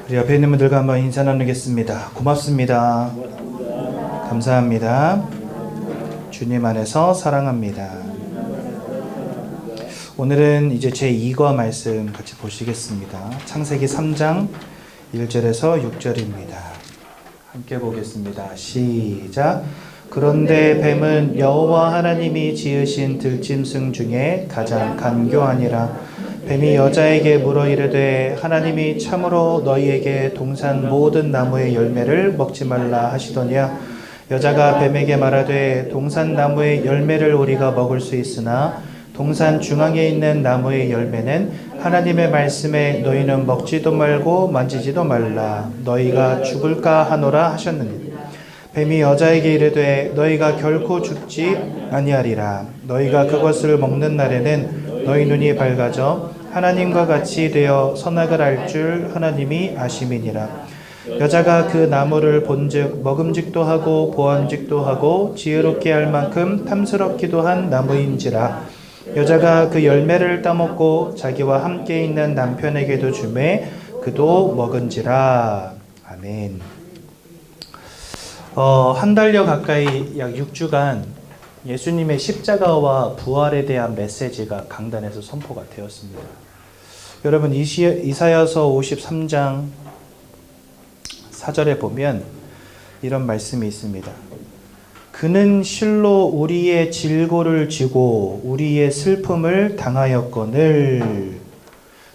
우리 옆에 있는 분들과 한번 인사 나누겠습니다. 고맙습니다. 감사합니다. 주님 안에서 사랑합니다. 오늘은 이제 제2과 말씀 같이 보시겠습니다. 창세기 3장 1절에서 6절입니다. 함께 보겠습니다. 시작. 그런데 뱀은 여호와 하나님이 지으신 들짐승 중에 가장 간교하니라. 뱀이 여자에게 물어 이르되 하나님이 참으로 너희에게 동산 모든 나무의 열매를 먹지 말라 하시더냐. 여자가 뱀에게 말하되 동산 나무의 열매를 우리가 먹을 수 있으나 동산 중앙에 있는 나무의 열매는 하나님의 말씀에 너희는 먹지도 말고 만지지도 말라. 너희가 죽을까 하노라 하셨느니라. 뱀이 여자에게 이르되 너희가 결코 죽지 아니하리라. 너희가 그것을 먹는 날에는 너희 눈이 밝아져 하나님과 같이 되어 선악을 알 줄 하나님이 아심이니라. 여자가 그 나무를 본즉 먹음직도 하고 보암직도 하고 지혜롭게 할 만큼 탐스럽기도 한 나무인지라. 여자가 그 열매를 따먹고 자기와 함께 있는 남편에게도 주매 그도 먹은지라. 아멘. 한 달여 가까이 약 6주간 예수님의 십자가와 부활에 대한 메시지가 강단에서 선포가 되었습니다. 여러분 이사야서 53장 4절에 보면 이런 말씀이 있습니다. 그는 실로 우리의 질고를 지고 우리의 슬픔을 당하였거늘.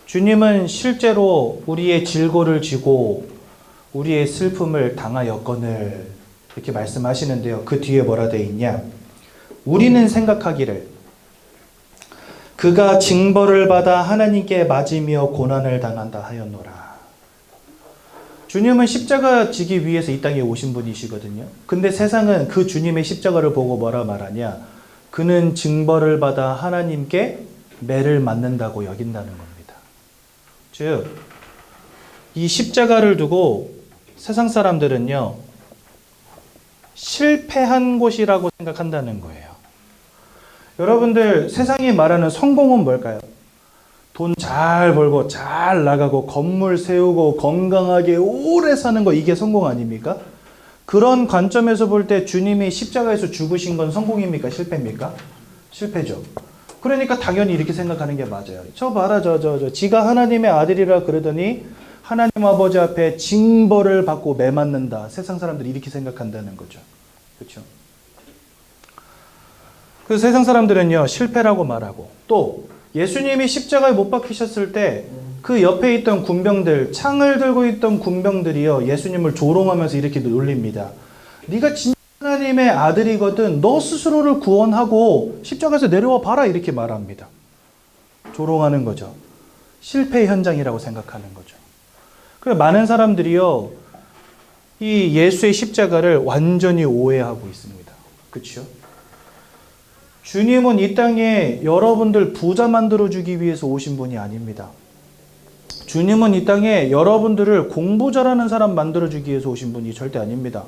주님은 실제로 우리의 질고를 지고 우리의 슬픔을 당하였거늘 이렇게 말씀하시는데요. 그 뒤에 뭐라 되어 있냐? 우리는 생각하기를 그가 징벌을 받아 하나님께 맞으며 고난을 당한다 하였노라. 주님은 십자가 지기 위해서 이 땅에 오신 분이시거든요. 근데 세상은 그 주님의 십자가를 보고 뭐라 말하냐? 그는 징벌을 받아 하나님께 매를 맞는다고 여긴다는 겁니다. 즉, 이 십자가를 두고 세상 사람들은요, 실패한 곳이라고 생각한다는 거예요. 여러분들, 세상이 말하는 성공은 뭘까요? 돈 잘 벌고 잘 나가고 건물 세우고 건강하게 오래 사는 거, 이게 성공 아닙니까? 그런 관점에서 볼 때 주님이 십자가에서 죽으신 건 성공입니까? 실패입니까? 실패죠. 그러니까 당연히 이렇게 생각하는 게 맞아요. 저 봐라, 지가 하나님의 아들이라 그러더니 하나님 아버지 앞에 징벌을 받고 매 맞는다. 세상 사람들이 이렇게 생각한다는 거죠. 그렇죠? 그래서 세상 사람들은요, 실패라고 말하고, 또 예수님이 십자가에 못 박히셨을 때 그 옆에 있던 군병들, 창을 들고 있던 군병들이요, 예수님을 조롱하면서 이렇게 놀립니다. 네가 진짜 하나님의 아들이거든. 너 스스로를 구원하고 십자가에서 내려와 봐라. 이렇게 말합니다. 조롱하는 거죠. 실패 현장이라고 생각하는 거죠. 그래서 많은 사람들이요, 이 예수의 십자가를 완전히 오해하고 있습니다. 그렇죠? 주님은 이 땅에 여러분들 부자 만들어주기 위해서 오신 분이 아닙니다. 주님은 이 땅에 여러분들을 공부 잘하는 사람 만들어주기 위해서 오신 분이 절대 아닙니다.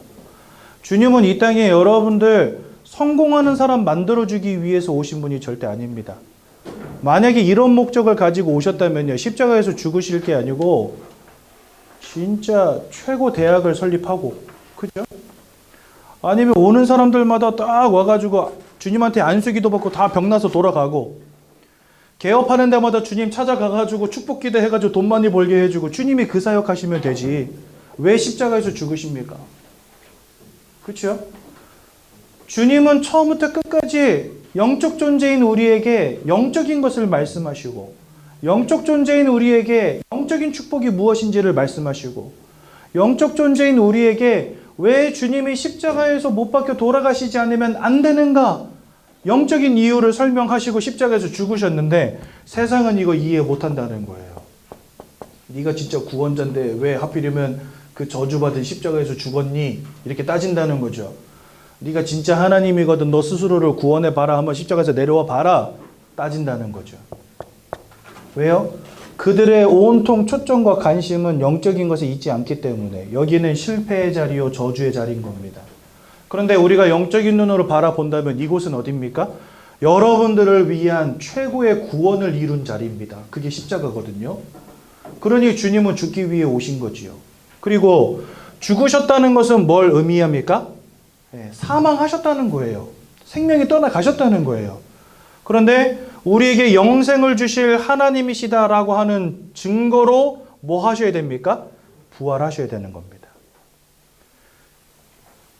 주님은 이 땅에 여러분들 성공하는 사람 만들어주기 위해서 오신 분이 절대 아닙니다. 만약에 이런 목적을 가지고 오셨다면요, 십자가에서 죽으실 게 아니고 진짜 최고 대학을 설립하고, 그죠? 아니면 오는 사람들마다 딱 와가지고 주님한테 안수기도 받고 다 병나서 돌아가고, 개업하는 데마다 주님 찾아가가지고 축복기도 해가지고 돈 많이 벌게 해주고, 주님이 그 사역 하시면 되지. 왜 십자가에서 죽으십니까? 그렇죠? 주님은 처음부터 끝까지 영적 존재인 우리에게 영적인 것을 말씀하시고, 영적 존재인 우리에게 영적인 축복이 무엇인지를 말씀하시고, 영적 존재인 우리에게 왜 주님이 십자가에서 못 박혀 돌아가시지 않으면 안 되는가? 영적인 이유를 설명하시고 십자가에서 죽으셨는데 세상은 이거 이해 못한다는 거예요. 네가 진짜 구원자인데 왜 하필이면 그 저주받은 십자가에서 죽었니? 이렇게 따진다는 거죠. 네가 진짜 하나님이거든. 너 스스로를 구원해 봐라. 한번 십자가에서 내려와 봐라. 따진다는 거죠. 왜요? 그들의 온통 초점과 관심은 영적인 것에 있지 않기 때문에 여기는 실패의 자리요 저주의 자리인 겁니다. 그런데 우리가 영적인 눈으로 바라본다면 이곳은 어디입니까? 여러분들을 위한 최고의 구원을 이룬 자리입니다. 그게 십자가거든요. 그러니 주님은 죽기 위해 오신 거지요. 그리고 죽으셨다는 것은 뭘 의미합니까? 사망하셨다는 거예요. 생명이 떠나가셨다는 거예요. 그런데 우리에게 영생을 주실 하나님이시다라고 하는 증거로 뭐 하셔야 됩니까? 부활하셔야 되는 겁니다.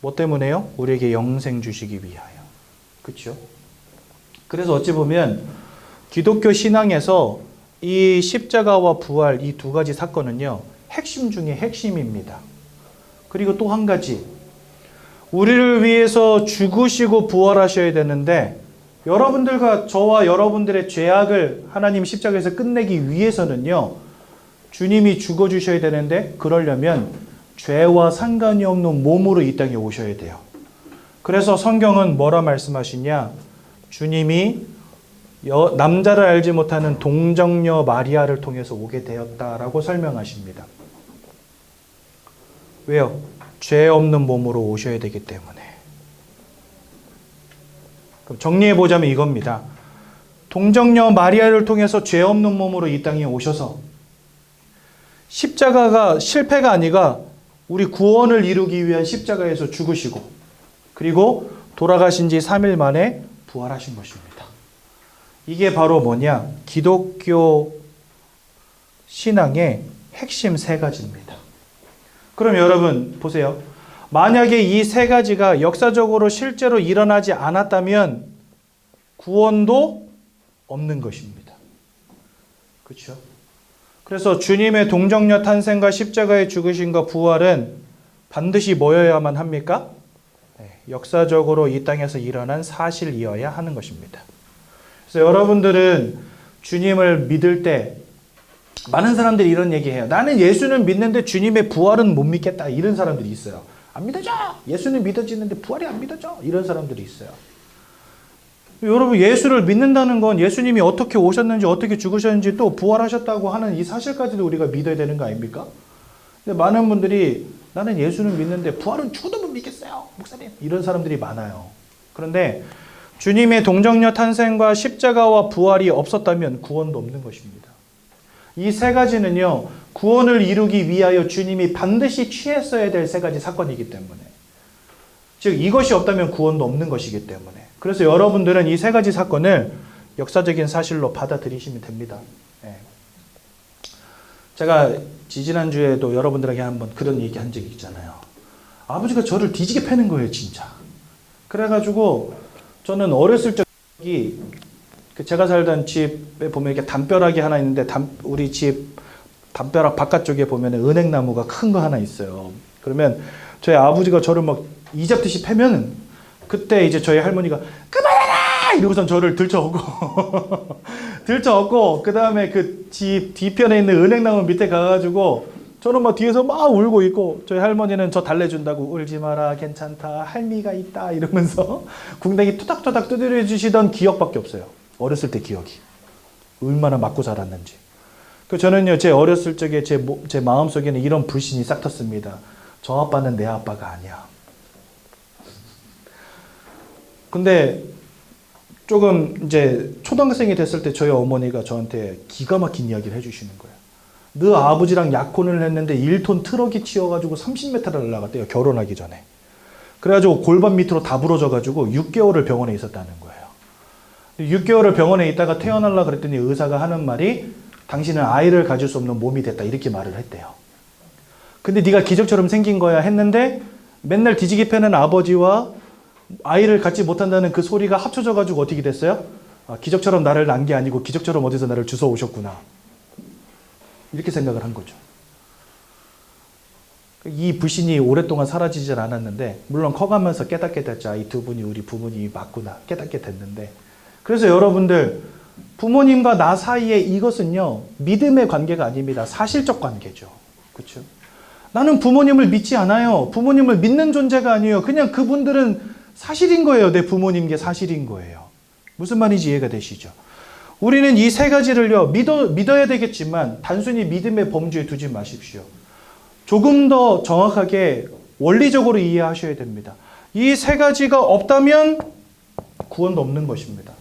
뭐 때문에요? 우리에게 영생 주시기 위하여. 그렇죠? 그래서 어찌 보면 기독교 신앙에서 이 십자가와 부활 이 두 가지 사건은요, 핵심 중에 핵심입니다. 그리고 또 한 가지, 우리를 위해서 죽으시고 부활하셔야 되는데, 여러분들과 저와 여러분들의 죄악을 하나님 십자가에서 끝내기 위해서는요, 주님이 죽어주셔야 되는데, 그러려면 죄와 상관이 없는 몸으로 이 땅에 오셔야 돼요. 그래서 성경은 뭐라 말씀하시냐? 주님이 남자를 알지 못하는 동정녀 마리아를 통해서 오게 되었다라고 설명하십니다. 왜요? 죄 없는 몸으로 오셔야 되기 때문에. 그럼 정리해보자면 이겁니다. 동정녀 마리아를 통해서 죄 없는 몸으로 이 땅에 오셔서 십자가가 실패가 아니라 우리 구원을 이루기 위한 십자가에서 죽으시고, 그리고 돌아가신 지 3일 만에 부활하신 것입니다. 이게 바로 뭐냐? 기독교 신앙의 핵심 세 가지입니다. 그럼 여러분 보세요. 만약에 이 세 가지가 역사적으로 실제로 일어나지 않았다면 구원도 없는 것입니다. 그렇죠? 그래서 주님의 동정녀 탄생과 십자가의 죽으심과 부활은 반드시 뭐여야만 합니까? 역사적으로 이 땅에서 일어난 사실이어야 하는 것입니다. 그래서 여러분들은 주님을 믿을 때 많은 사람들이 이런 얘기해요. 나는 예수는 믿는데 주님의 부활은 못 믿겠다. 이런 사람들이 있어요. 안 믿어져. 예수는 믿어지는데 부활이 안 믿어져. 이런 사람들이 있어요. 여러분, 예수를 믿는다는 건 예수님이 어떻게 오셨는지, 어떻게 죽으셨는지, 또 부활하셨다고 하는 이 사실까지도 우리가 믿어야 되는 거 아닙니까? 근데 많은 분들이 나는 예수는 믿는데 부활은 죽어도 못 믿겠어요, 목사님. 이런 사람들이 많아요. 그런데 주님의 동정녀 탄생과 십자가와 부활이 없었다면 구원도 없는 것입니다. 이 세 가지는요, 구원을 이루기 위하여 주님이 반드시 취했어야 될 세 가지 사건이기 때문에, 즉 이것이 없다면 구원도 없는 것이기 때문에, 그래서 여러분들은 이 세 가지 사건을 역사적인 사실로 받아들이시면 됩니다. 제가 지지난주에도 여러분들에게 한번 그런 얘기 한 적이 있잖아요. 아버지가 저를 뒤지게 패는 거예요, 진짜. 그래가지고 저는 어렸을 적이 제가 살던 집에 보면 이렇게 담벼락이 하나 있는데, 우리 집 담벼락 바깥쪽에 보면 은행나무가 큰 거 하나 있어요. 그러면 저희 아버지가 저를 막 이잡듯이 패면, 그때 이제 저희 할머니가 그만해라! 이러고선 저를 들쳐오고 들쳐오고, 그 다음에 그 집 뒤편에 있는 은행나무 밑에 가가지고 저는 막 뒤에서 막 울고 있고, 저희 할머니는 저 달래준다고 울지 마라, 괜찮다, 할미가 있다 이러면서 궁뎅이 토닥토닥 두드려 주시던 기억밖에 없어요. 어렸을 때 기억이 얼마나 맞고 자랐는지. 저는요, 제 어렸을 적에 제 마음속에는 이런 불신이 싹 텄습니다. 저 아빠는 내 아빠가 아니야. 근데 조금 이제 초등학생이 됐을 때 저희 어머니가 저한테 기가 막힌 이야기를 해주시는 거예요. 너 아버지랑 약혼을 했는데 1톤 트럭이 튀어가지고 30m를 날아갔대요, 결혼하기 전에. 그래가지고 골반 밑으로 다 부러져가지고 6개월을 병원에 있었다는 거예요. 6개월을 병원에 있다가 태어나려고 그랬더니 의사가 하는 말이 당신은 아이를 가질 수 없는 몸이 됐다, 이렇게 말을 했대요. 근데 네가 기적처럼 생긴 거야 했는데, 맨날 뒤지게 패는 아버지와 아이를 갖지 못한다는 그 소리가 합쳐져가지고 어떻게 됐어요? 기적처럼 나를 낳은 게 아니고 기적처럼 어디서 나를 주워 오셨구나, 이렇게 생각을 한 거죠. 이 불신이 오랫동안 사라지질 않았는데, 물론 커가면서 깨닫게 됐죠. 이 두 분이 우리 부모님이 맞구나 깨닫게 됐는데, 그래서 여러분들, 부모님과 나 사이에 이것은요, 믿음의 관계가 아닙니다. 사실적 관계죠. 그렇죠? 나는 부모님을 믿지 않아요. 부모님을 믿는 존재가 아니에요. 그냥 그분들은 사실인 거예요. 내 부모님께 사실인 거예요. 무슨 말인지 이해가 되시죠? 우리는 이 세 가지를요, 믿어야 되겠지만 단순히 믿음의 범주에 두지 마십시오. 조금 더 정확하게 원리적으로 이해하셔야 됩니다. 이 세 가지가 없다면 구원도 없는 것입니다.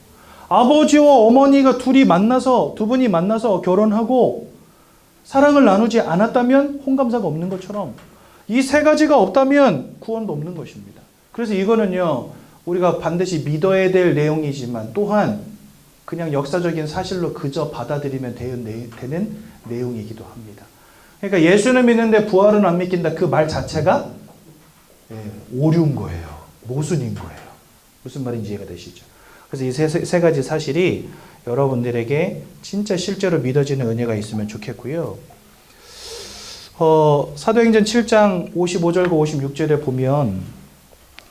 아버지와 어머니가 두 분이 만나서 결혼하고 사랑을 나누지 않았다면 홍감사가 없는 것처럼 이 세 가지가 없다면 구원도 없는 것입니다. 그래서 이거는요, 우리가 반드시 믿어야 될 내용이지만 또한 그냥 역사적인 사실로 그저 받아들이면 되는 내용이기도 합니다. 그러니까 예수는 믿는데 부활은 안 믿긴다. 그 말 자체가 오류인 거예요. 모순인 거예요. 무슨 말인지 이해가 되시죠? 그래서 이 세 가지 사실이 여러분들에게 진짜 실제로 믿어지는 은혜가 있으면 좋겠고요. 사도행전 7장 55절과 56절에 보면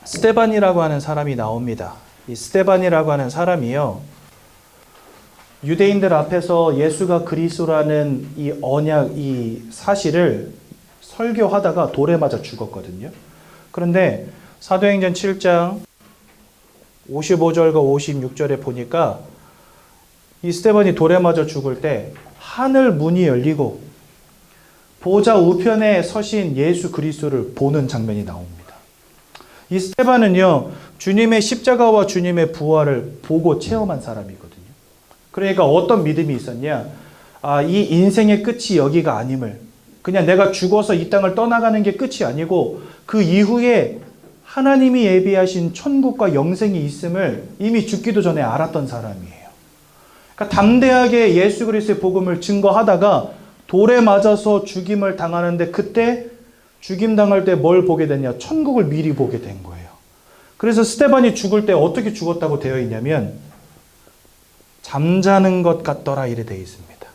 스데반이라고 하는 사람이 나옵니다. 이 스데반이라고 하는 사람이요, 유대인들 앞에서 예수가 그리스도라는 이 언약, 이 사실을 설교하다가 돌에 맞아 죽었거든요. 그런데 사도행전 7장 55절과 56절에 보니까 이 스데반이 돌에 맞아 죽을 때 하늘 문이 열리고 보좌 우편에 서신 예수 그리스도를 보는 장면이 나옵니다. 이 스데반은요, 주님의 십자가와 주님의 부활을 보고 체험한 사람이거든요. 그러니까 어떤 믿음이 있었냐? 이 인생의 끝이 여기가 아님을, 그냥 내가 죽어서 이 땅을 떠나가는 게 끝이 아니고 그 이후에 하나님이 예비하신 천국과 영생이 있음을 이미 죽기도 전에 알았던 사람이에요. 그러니까 담대하게 예수 그리스도의 복음을 증거하다가 돌에 맞아서 죽임을 당하는데, 그때 죽임 당할 때 뭘 보게 됐냐? 천국을 미리 보게 된 거예요. 그래서 스데반이 죽을 때 어떻게 죽었다고 되어 있냐면 잠자는 것 같더라 이래 되어 있습니다.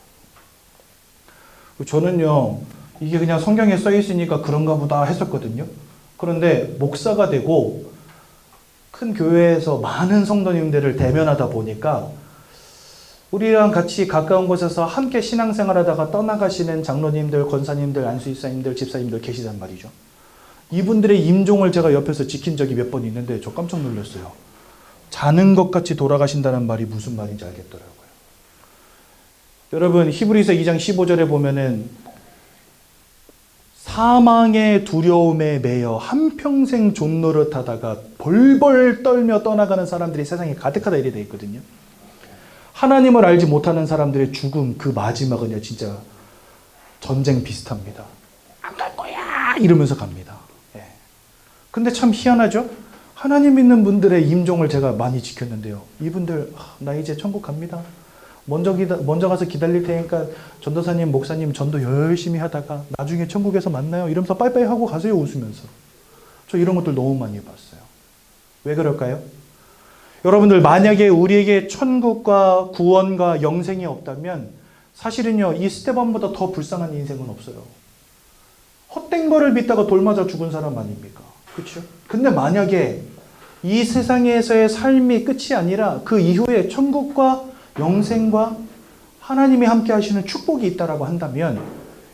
저는요, 이게 그냥 성경에 써 있으니까 그런가 보다 했었거든요. 그런데 목사가 되고 큰 교회에서 많은 성도님들을 대면하다 보니까 우리랑 같이 가까운 곳에서 함께 신앙생활하다가 떠나가시는 장로님들, 권사님들, 안수집사님들, 집사님들 계시단 말이죠. 이분들의 임종을 제가 옆에서 지킨 적이 몇 번 있는데 저 깜짝 놀랐어요. 자는 것 같이 돌아가신다는 말이 무슨 말인지 알겠더라고요. 여러분, 히브리서 2장 15절에 보면은 사망의 두려움에 매여 한평생 존노릇하다가 벌벌 떨며 떠나가는 사람들이 세상에 가득하다 이래 돼 있거든요. 하나님을 알지 못하는 사람들의 죽음, 그 마지막은요, 진짜 전쟁 비슷합니다. 안 갈 거야! 이러면서 갑니다. 근데 참 희한하죠? 하나님 믿는 분들의 임종을 제가 많이 지켰는데요. 이분들, 나 이제 천국 갑니다. 먼저 가서 기다릴 테니까 전도사님, 목사님 전도 열심히 하다가 나중에 천국에서 만나요. 이러면서 빠이빠이 하고 가세요, 웃으면서. 저 이런 것들 너무 많이 봤어요. 왜 그럴까요? 여러분들, 만약에 우리에게 천국과 구원과 영생이 없다면 사실은요, 이 스데반보다 더 불쌍한 인생은 없어요. 헛된 거를 믿다가 돌 맞아 죽은 사람 아닙니까? 그렇죠? 근데 만약에 이 세상에서의 삶이 끝이 아니라 그 이후에 천국과 영생과 하나님이 함께 하시는 축복이 있다라고 한다면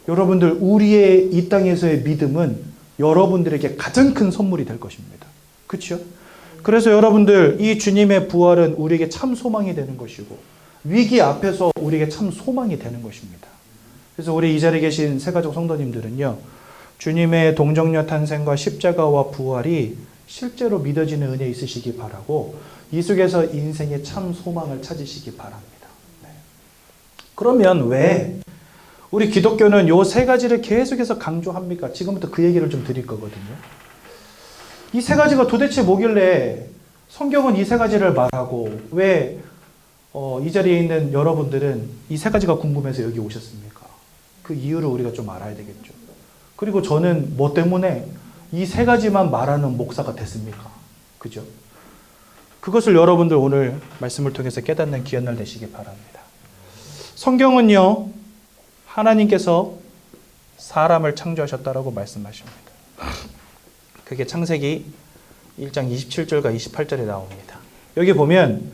여러분들, 우리의 이 땅에서의 믿음은 여러분들에게 가장 큰 선물이 될 것입니다. 그렇죠? 그래서 여러분들, 이 주님의 부활은 우리에게 참 소망이 되는 것이고 위기 앞에서 우리에게 참 소망이 되는 것입니다. 그래서 우리 이 자리에 계신 새가족 성도님들은요, 주님의 동정녀 탄생과 십자가와 부활이 실제로 믿어지는 은혜 있으시기 바라고 이 속에서 인생의 참 소망을 찾으시기 바랍니다. 그러면 왜 우리 기독교는 요 세 가지를 계속해서 강조합니까? 지금부터 그 얘기를 좀 드릴 거거든요. 이 세 가지가 도대체 뭐길래 성경은 이 세 가지를 말하고 왜 이 자리에 있는 여러분들은 이 세 가지가 궁금해서 여기 오셨습니까? 그 이유를 우리가 좀 알아야 되겠죠. 그리고 저는 뭐 때문에 이 세 가지만 말하는 목사가 됐습니까? 그죠? 그것을 여러분들 오늘 말씀을 통해서 깨닫는 귀한 날 되시기 바랍니다. 성경은요, 하나님께서 사람을 창조하셨다라고 말씀하십니다. 그게 창세기 1장 27절과 28절에 나옵니다. 여기 보면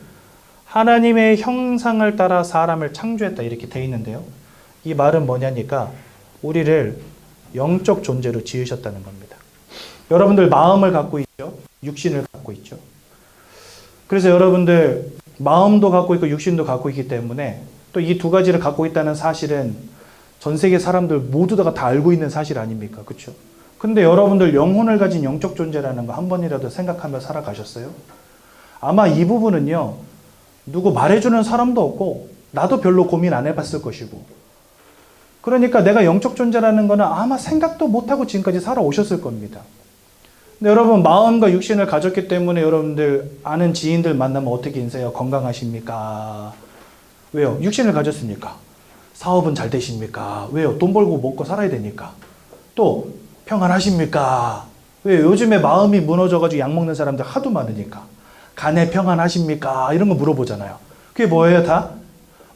하나님의 형상을 따라 사람을 창조했다 이렇게 돼 있는데요. 이 말은 뭐냐니까 우리를 영적 존재로 지으셨다는 겁니다. 여러분들 마음을 갖고 있죠. 육신을 갖고 있죠. 그래서 여러분들 마음도 갖고 있고 육신도 갖고 있기 때문에 또 이 두 가지를 갖고 있다는 사실은 전 세계 사람들 모두가 다 알고 있는 사실 아닙니까? 그렇죠? 근데 여러분들 영혼을 가진 영적 존재라는 거 한 번이라도 생각하며 살아가셨어요? 아마 이 부분은요, 누구 말해주는 사람도 없고 나도 별로 고민 안 해봤을 것이고 그러니까 내가 영적 존재라는 거는 아마 생각도 못하고 지금까지 살아오셨을 겁니다. 근데 여러분 마음과 육신을 가졌기 때문에 여러분들 아는 지인들 만나면 어떻게 인사해요? 건강하십니까? 왜요? 육신을 가졌으니까. 사업은 잘 되십니까? 왜요? 돈 벌고 먹고 살아야 되니까. 또 평안하십니까? 왜요? 요즘에 마음이 무너져가지고 약 먹는 사람들 하도 많으니까. 간에 평안하십니까? 이런 거 물어보잖아요. 그게 뭐예요? 다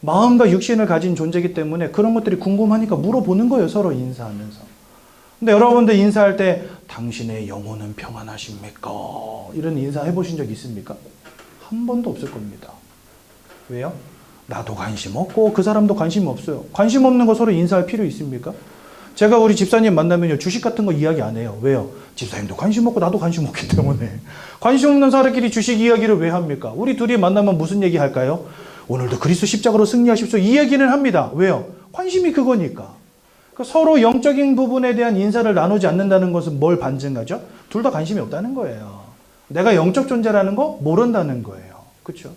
마음과 육신을 가진 존재이기 때문에 그런 것들이 궁금하니까 물어보는 거예요. 서로 인사하면서. 근데 여러분들 인사할 때 당신의 영혼은 평안하십니까? 이런 인사 해보신 적 있습니까? 한 번도 없을 겁니다. 왜요? 나도 관심 없고 그 사람도 관심 없어요. 관심 없는 거 서로 인사할 필요 있습니까? 제가 우리 집사님 만나면요 주식 같은 거 이야기 안 해요. 왜요? 집사님도 관심 없고 나도 관심 없기 때문에. 관심 없는 사람끼리 주식 이야기를 왜 합니까? 우리 둘이 만나면 무슨 얘기 할까요? 오늘도 그리스도 십자가로 승리하십시오. 이 얘기는 합니다. 왜요? 관심이 그거니까. 서로 영적인 부분에 대한 인사를 나누지 않는다는 것은 뭘 반증하죠? 둘 다 관심이 없다는 거예요. 내가 영적 존재라는 거 모른다는 거예요. 그렇죠?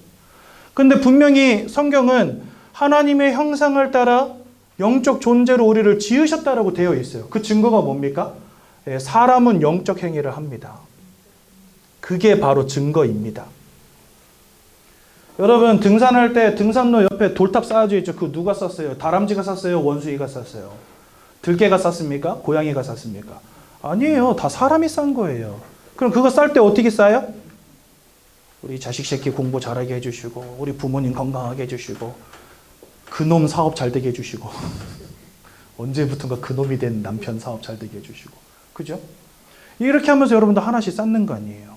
근데 분명히 성경은 하나님의 형상을 따라 영적 존재로 우리를 지으셨다라고 되어 있어요. 그 증거가 뭡니까? 사람은 영적 행위를 합니다. 그게 바로 증거입니다. 여러분 등산할 때 등산로 옆에 돌탑 쌓아져 있죠. 그거 누가 쌌어요? 다람쥐가 쌌어요? 원숭이가 쌌어요? 들개가 쌌습니까? 고양이가 쌌습니까? 아니에요. 다 사람이 싼 거예요. 그럼 그거 쌀 때 어떻게 싸요? 우리 자식 새끼 공부 잘하게 해주시고 우리 부모님 건강하게 해주시고 그놈 사업 잘 되게 해주시고 언제부턴가 그놈이 된 남편 사업 잘 되게 해주시고 그죠? 이렇게 하면서 여러분들 하나씩 쌓는 거 아니에요.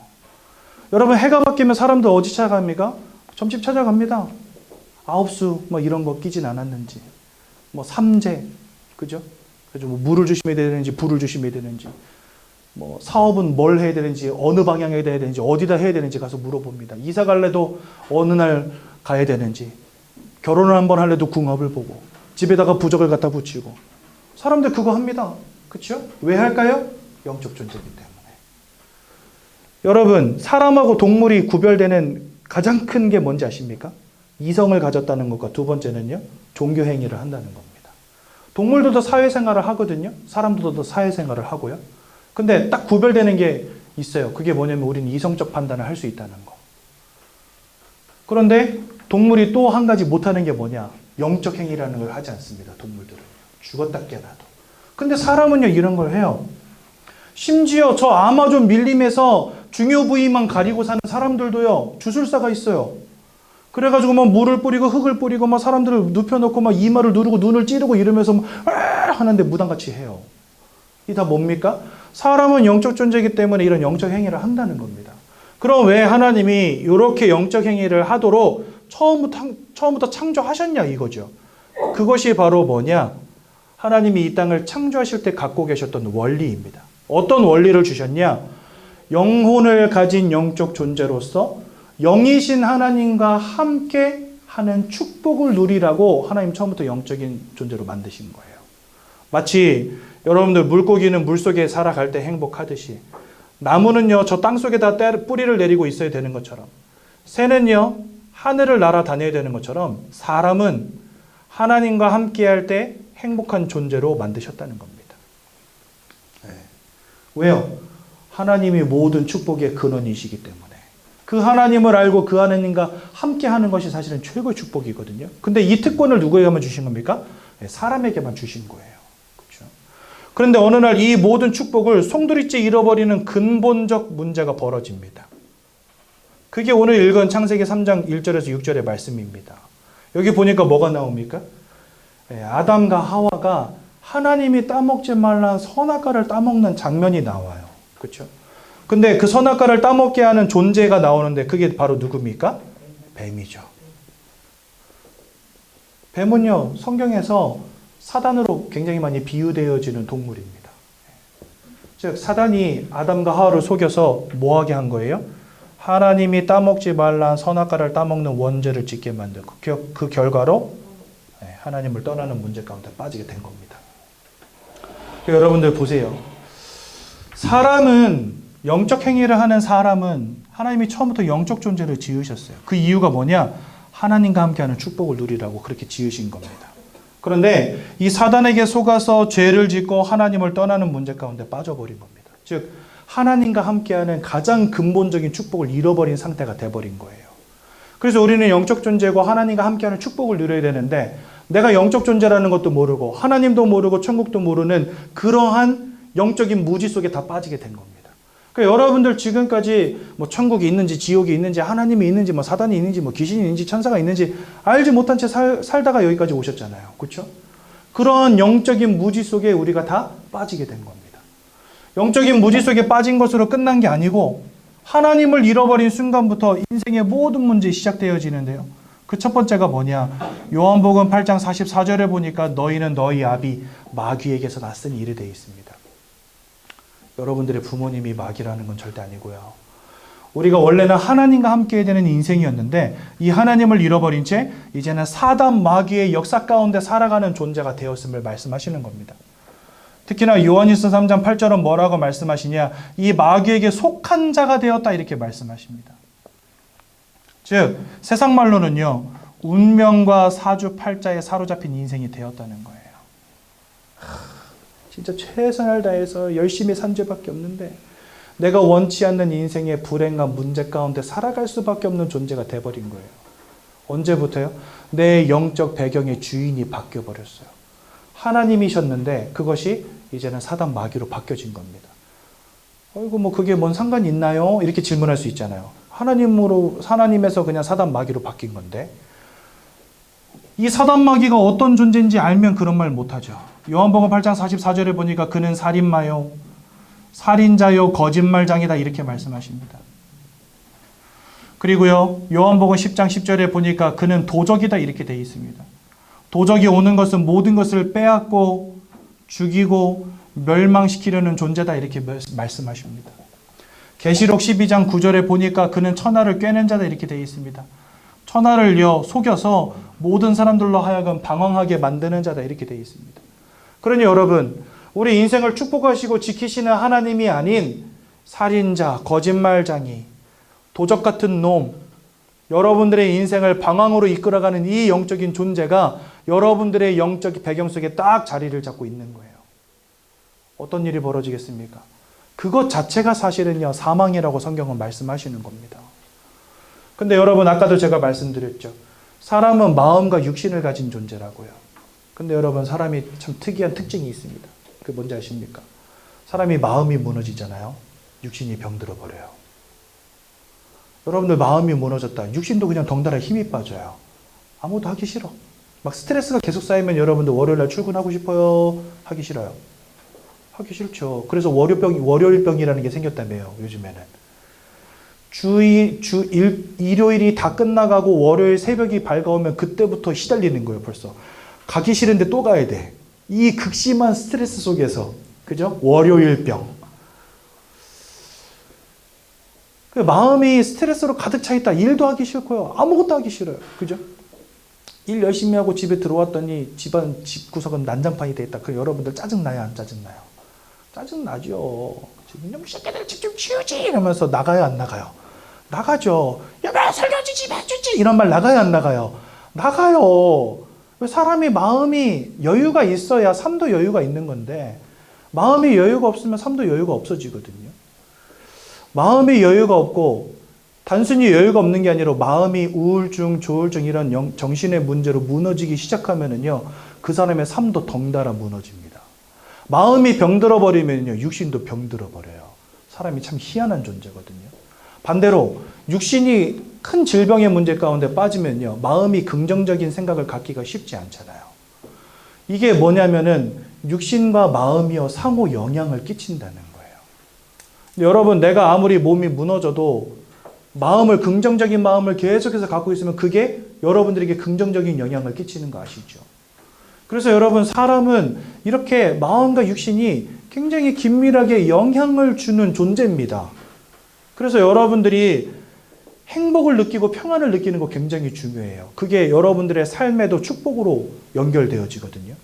여러분 해가 바뀌면 사람들 어디 찾아갑니까? 점집 찾아갑니다. 아홉수 뭐 이런 거 끼진 않았는지 뭐 삼재 그죠? 그죠? 뭐 물을 주심해야 되는지 불을 주심해야 되는지 뭐 사업은 뭘 해야 되는지 어느 방향에 해야 되는지 어디다 해야 되는지 가서 물어봅니다. 이사 갈래도 어느 날 가야 되는지 결혼을 한번 할래도 궁합을 보고 집에다가 부적을 갖다 붙이고 사람들 그거 합니다. 그렇죠? 왜 할까요? 영적 존재이기 때문에. 여러분 사람하고 동물이 구별되는 가장 큰 게 뭔지 아십니까? 이성을 가졌다는 것과 두 번째는요. 종교 행위를 한다는 겁니다. 동물들도 사회생활을 하거든요. 사람들도 사회생활을 하고요. 근데 딱 구별되는 게 있어요. 그게 뭐냐면 우리는 이성적 판단을 할 수 있다는 거. 그런데 동물이 또 한 가지 못하는 게 뭐냐? 영적 행위라는 걸 하지 않습니다. 동물들은. 죽었다 깨어나도. 근데 사람은요 이런 걸 해요. 심지어 저 아마존 밀림에서 중요 부위만 가리고 사는 사람들도요. 주술사가 있어요. 그래가지고 막 물을 뿌리고 흙을 뿌리고 막 사람들을 눕혀놓고 막 이마를 누르고 눈을 찌르고 이러면서 막 하는데 무당같이 해요. 이 다 뭡니까? 사람은 영적 존재이기 때문에 이런 영적 행위를 한다는 겁니다. 그럼 왜 하나님이 이렇게 영적 행위를 하도록 처음부터 창조하셨냐 이거죠. 그것이 바로 뭐냐? 하나님이 이 땅을 창조하실 때 갖고 계셨던 원리입니다. 어떤 원리를 주셨냐? 영혼을 가진 영적 존재로서 영이신 하나님과 함께 하는 축복을 누리라고 하나님 처음부터 영적인 존재로 만드신 거예요. 마치 여러분들 물고기는 물속에 살아갈 때 행복하듯이 나무는요 저 땅속에다 뿌리를 내리고 있어야 되는 것처럼 새는요 하늘을 날아다녀야 되는 것처럼 사람은 하나님과 함께 할 때 행복한 존재로 만드셨다는 겁니다. 네. 왜요? 하나님이 모든 축복의 근원이시기 때문에 그 하나님을 알고 그 하나님과 함께 하는 것이 사실은 최고의 축복이거든요. 근데 이 특권을 누구에게만 주신 겁니까? 네, 사람에게만 주신 거예요. 그렇죠? 그런데 어느 날 이 모든 축복을 송두리째 잃어버리는 근본적 문제가 벌어집니다. 그게 오늘 읽은 창세기 3장 1절에서 6절의 말씀입니다. 여기 보니까 뭐가 나옵니까? 네, 아담과 하와가 하나님이 따먹지 말란 선악과를 따먹는 장면이 나와요. 그렇죠? 근데 그 선악과를 따먹게 하는 존재가 나오는데 그게 바로 누굽니까? 뱀이죠. 뱀은요, 성경에서 사단으로 굉장히 많이 비유되어지는 동물입니다. 즉, 사단이 아담과 하와를 속여서 뭐하게 한 거예요? 하나님이 따먹지 말란 선악과를 따먹는 원죄를 짓게 만들고 그 결과로 하나님을 떠나는 문제 가운데 빠지게 된 겁니다. 여러분들 보세요. 사람은 영적 행위를 하는 사람은 하나님이 처음부터 영적 존재를 지으셨어요. 그 이유가 뭐냐? 하나님과 함께하는 축복을 누리라고 그렇게 지으신 겁니다. 그런데 이 사단에게 속아서 죄를 짓고 하나님을 떠나는 문제 가운데 빠져버린 겁니다. 즉 하나님과 함께하는 가장 근본적인 축복을 잃어버린 상태가 돼버린 거예요. 그래서 우리는 영적 존재고 하나님과 함께하는 축복을 누려야 되는데 내가 영적 존재라는 것도 모르고 하나님도 모르고 천국도 모르는 그러한 영적인 무지 속에 다 빠지게 된 겁니다. 그러니까 여러분들 지금까지 뭐 천국이 있는지 지옥이 있는지 하나님이 있는지 뭐 사단이 있는지 뭐 귀신이 있는지 천사가 있는지 알지 못한 채 살다가 여기까지 오셨잖아요. 그렇죠? 그런 영적인 무지 속에 우리가 다 빠지게 된 겁니다. 영적인 무지 속에 빠진 것으로 끝난 게 아니고 하나님을 잃어버린 순간부터 인생의 모든 문제가 시작되어지는데요. 그 첫 번째가 뭐냐? 요한복음 8장 44절에 보니까 너희는 너희 아비 마귀에게서 났으니 이래 되어 있습니다. 여러분들의 부모님이 마귀라는 건 절대 아니고요. 우리가 원래는 하나님과 함께 되는 인생이었는데 이 하나님을 잃어버린 채 이제는 사단 마귀의 역사 가운데 살아가는 존재가 되었음을 말씀하시는 겁니다. 특히나 요한일서 3장 8절은 뭐라고 말씀하시냐? 이 마귀에게 속한 자가 되었다 이렇게 말씀하십니다. 즉 세상 말로는요. 운명과 사주팔자에 사로잡힌 인생이 되었다는 거예요. 진짜 최선을 다해서 열심히 산 죄밖에 없는데 내가 원치 않는 인생의 불행과 문제 가운데 살아갈 수밖에 없는 존재가 돼버린 거예요. 언제부터요? 내 영적 배경의 주인이 바뀌어버렸어요. 하나님이셨는데 그것이 이제는 사단 마귀로 바뀌어진 겁니다. 어이구 뭐 그게 뭔 상관이 있나요? 이렇게 질문할 수 있잖아요. 하나님에서 그냥 사단 마귀로 바뀐 건데 이 사단 마귀가 어떤 존재인지 알면 그런 말 못하죠. 요한복음 8장 44절에 보니까 그는 살인마요, 살인자요, 거짓말장이다 이렇게 말씀하십니다. 그리고요 요한복음 10장 10절에 보니까 그는 도적이다 이렇게 되어 있습니다. 도적이 오는 것은 모든 것을 빼앗고 죽이고 멸망시키려는 존재다 이렇게 말씀하십니다. 계시록 12장 9절에 보니까 그는 천하를 꿰는 자다 이렇게 되어 있습니다. 천하를요 속여서 모든 사람들로 하여금 방황하게 만드는 자다 이렇게 되어 있습니다. 그러니 여러분 우리 인생을 축복하시고 지키시는 하나님이 아닌 살인자, 거짓말장이, 도적 같은 놈, 여러분들의 인생을 방황으로 이끌어가는 이 영적인 존재가 여러분들의 영적 배경 속에 딱 자리를 잡고 있는 거예요. 어떤 일이 벌어지겠습니까? 그것 자체가 사실은요 사망이라고 성경은 말씀하시는 겁니다. 근데 여러분 아까도 제가 말씀드렸죠. 사람은 마음과 육신을 가진 존재라고요. 근데 여러분 사람이 참 특이한 특징이 있습니다. 그게 뭔지 아십니까? 사람이 마음이 무너지잖아요. 육신이 병들어 버려요. 여러분들 마음이 무너졌다. 육신도 그냥 덩달아 힘이 빠져요. 아무것도 하기 싫어. 막 스트레스가 계속 쌓이면 여러분들 월요일날 출근하고 싶어요? 하기 싫어요? 하기 싫죠. 그래서 월요일병이라는 게 생겼다며요. 요즘에는. 일요일이 다 끝나가고 월요일 새벽이 밝아오면 그때부터 시달리는 거예요. 벌써. 가기 싫은데 또 가야 돼. 이 극심한 스트레스 속에서. 그죠? 월요일병. 마음이 스트레스로 가득 차 있다. 일도 하기 싫고요. 아무것도 하기 싫어요. 그죠? 일 열심히 하고 집에 들어왔더니 집 구석은 난장판이 돼 있다. 그럼 여러분들 짜증나요? 안 짜증나요? 짜증나죠. 이놈 새끼들 집 좀 치우지! 이러면서 나가요? 안 나가요? 나가죠. 야, 왜 설거지 집 해주지! 이런 말 나가요? 안 나가요? 나가요. 왜 사람이 마음이 여유가 있어야 삶도 여유가 있는 건데 마음이 여유가 없으면 삶도 여유가 없어지거든요. 마음이 여유가 없고 단순히 여유가 없는 게 아니라 마음이 우울증, 조울증 이런 정신의 문제로 무너지기 시작하면은요 그 사람의 삶도 덩달아 무너집니다. 마음이 병들어 버리면요 육신도 병들어 버려요. 사람이 참 희한한 존재거든요. 반대로 육신이 큰 질병의 문제 가운데 빠지면요 마음이 긍정적인 생각을 갖기가 쉽지 않잖아요. 이게 뭐냐면은 육신과 마음이요 상호 영향을 끼친다는 거예요. 여러분 내가 아무리 몸이 무너져도 긍정적인 마음을 계속해서 갖고 있으면 그게 여러분들에게 긍정적인 영향을 끼치는 거 아시죠? 그래서 여러분 사람은 이렇게 마음과 육신이 굉장히 긴밀하게 영향을 주는 존재입니다. 그래서 여러분들이 행복을 느끼고 평안을 느끼는 거 굉장히 중요해요. 그게 여러분들의 삶에도 축복으로 연결되어지거든요.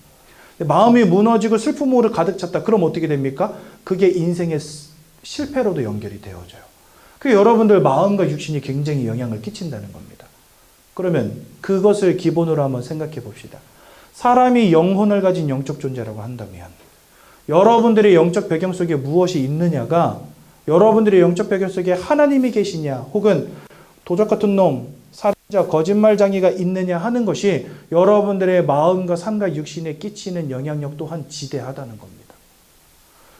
마음이 무너지고 슬픔으로 가득 찼다. 그럼 어떻게 됩니까? 그게 인생의 실패로도 연결이 되어져요. 그 여러분들 마음과 육신이 굉장히 영향을 끼친다는 겁니다. 그러면 그것을 기본으로 한번 생각해 봅시다. 사람이 영혼을 가진 영적 존재라고 한다면 여러분들의 영적 배경 속에 무엇이 있느냐가 여러분들의 영적 배경 속에 하나님이 계시냐 혹은 도적 같은 놈, 살인자, 거짓말장애가 있느냐 하는 것이 여러분들의 마음과 삶과 육신에 끼치는 영향력 또한 지대하다는 겁니다.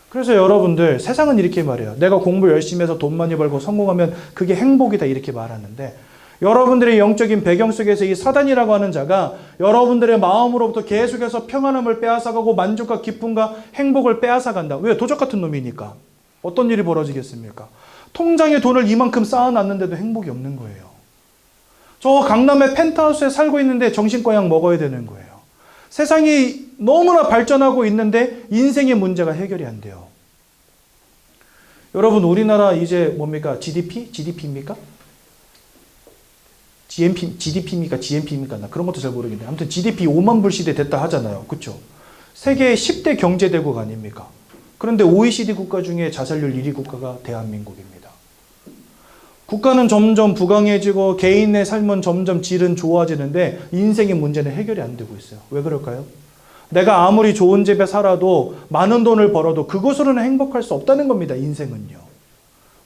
그래서 여러분들 세상은 이렇게 말해요. 내가 공부 열심히 해서 돈 많이 벌고 성공하면 그게 행복이다 이렇게 말하는데 여러분들의 영적인 배경 속에서 이 사단이라고 하는 자가 여러분들의 마음으로부터 계속해서 평안함을 빼앗아가고 만족과 기쁨과 행복을 빼앗아간다. 왜? 도적 같은 놈이니까. 어떤 일이 벌어지겠습니까? 통장에 돈을 이만큼 쌓아놨는데도 행복이 없는 거예요. 저 강남의 펜트하우스에 살고 있는데 정신과 약 먹어야 되는 거예요. 세상이 너무나 발전하고 있는데 인생의 문제가 해결이 안 돼요. 여러분 우리나라 이제 뭡니까? GDP? GDP입니까? GDP입니까? GNP입니까? 나 그런 것도 잘 모르겠는데 아무튼 GDP 5만 불 시대 됐다 하잖아요. 그렇죠? 세계 10대 경제대국 아닙니까? 그런데 OECD 국가 중에 자살률 1위 국가가 대한민국입니다. 국가는 점점 부강해지고 개인의 삶은 점점 질은 좋아지는데 인생의 문제는 해결이 안 되고 있어요. 왜 그럴까요? 내가 아무리 좋은 집에 살아도 많은 돈을 벌어도 그것으로는 행복할 수 없다는 겁니다. 인생은요.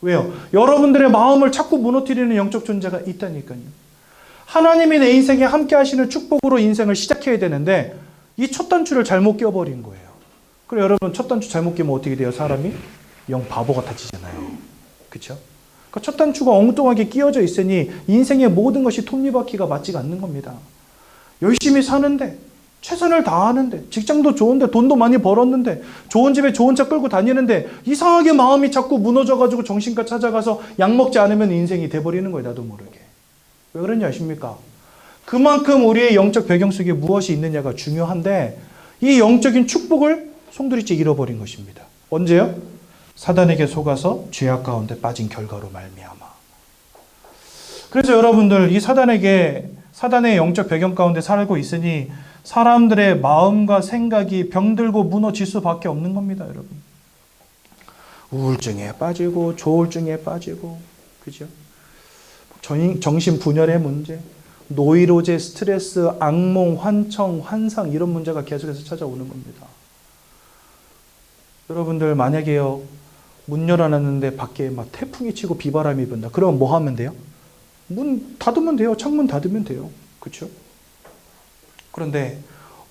왜요? 여러분들의 마음을 자꾸 무너뜨리는 영적 존재가 있다니까요. 하나님이 내 인생에 함께 하시는 축복으로 인생을 시작해야 되는데 이 첫 단추를 잘못 껴버린 거예요. 그래 여러분 첫 단추 잘못 끼면 어떻게 돼요? 사람이 영 바보 같아지잖아요. 그렇죠? 첫 단추가 엉뚱하게 끼어져 있으니 인생의 모든 것이 톱니바퀴가 맞지가 않는 겁니다. 열심히 사는데 최선을 다하는데 직장도 좋은데 돈도 많이 벌었는데 좋은 집에 좋은 차 끌고 다니는데 이상하게 마음이 자꾸 무너져가지고 정신과 찾아가서 약 먹지 않으면 인생이 돼버리는 거예요. 나도 모르게. 왜 그런지 아십니까? 그만큼 우리의 영적 배경 속에 무엇이 있느냐가 중요한데 이 영적인 축복을 송두리째 잃어버린 것입니다. 언제요? 사단에게 속아서 죄악 가운데 빠진 결과로 말미암아. 그래서 여러분들 이 사단의 영적 배경 가운데 살고 있으니 사람들의 마음과 생각이 병들고 무너질 수밖에 없는 겁니다, 여러분. 우울증에 빠지고 조울증에 빠지고, 그죠? 정신분열의 문제, 노이로제, 스트레스, 악몽, 환청, 환상 이런 문제가 계속해서 찾아오는 겁니다. 여러분들 만약에요. 문 열어놨는데 밖에 막 태풍이 치고 비바람이 분다. 그러면 뭐 하면 돼요? 문 닫으면 돼요. 창문 닫으면 돼요. 그렇죠? 그런데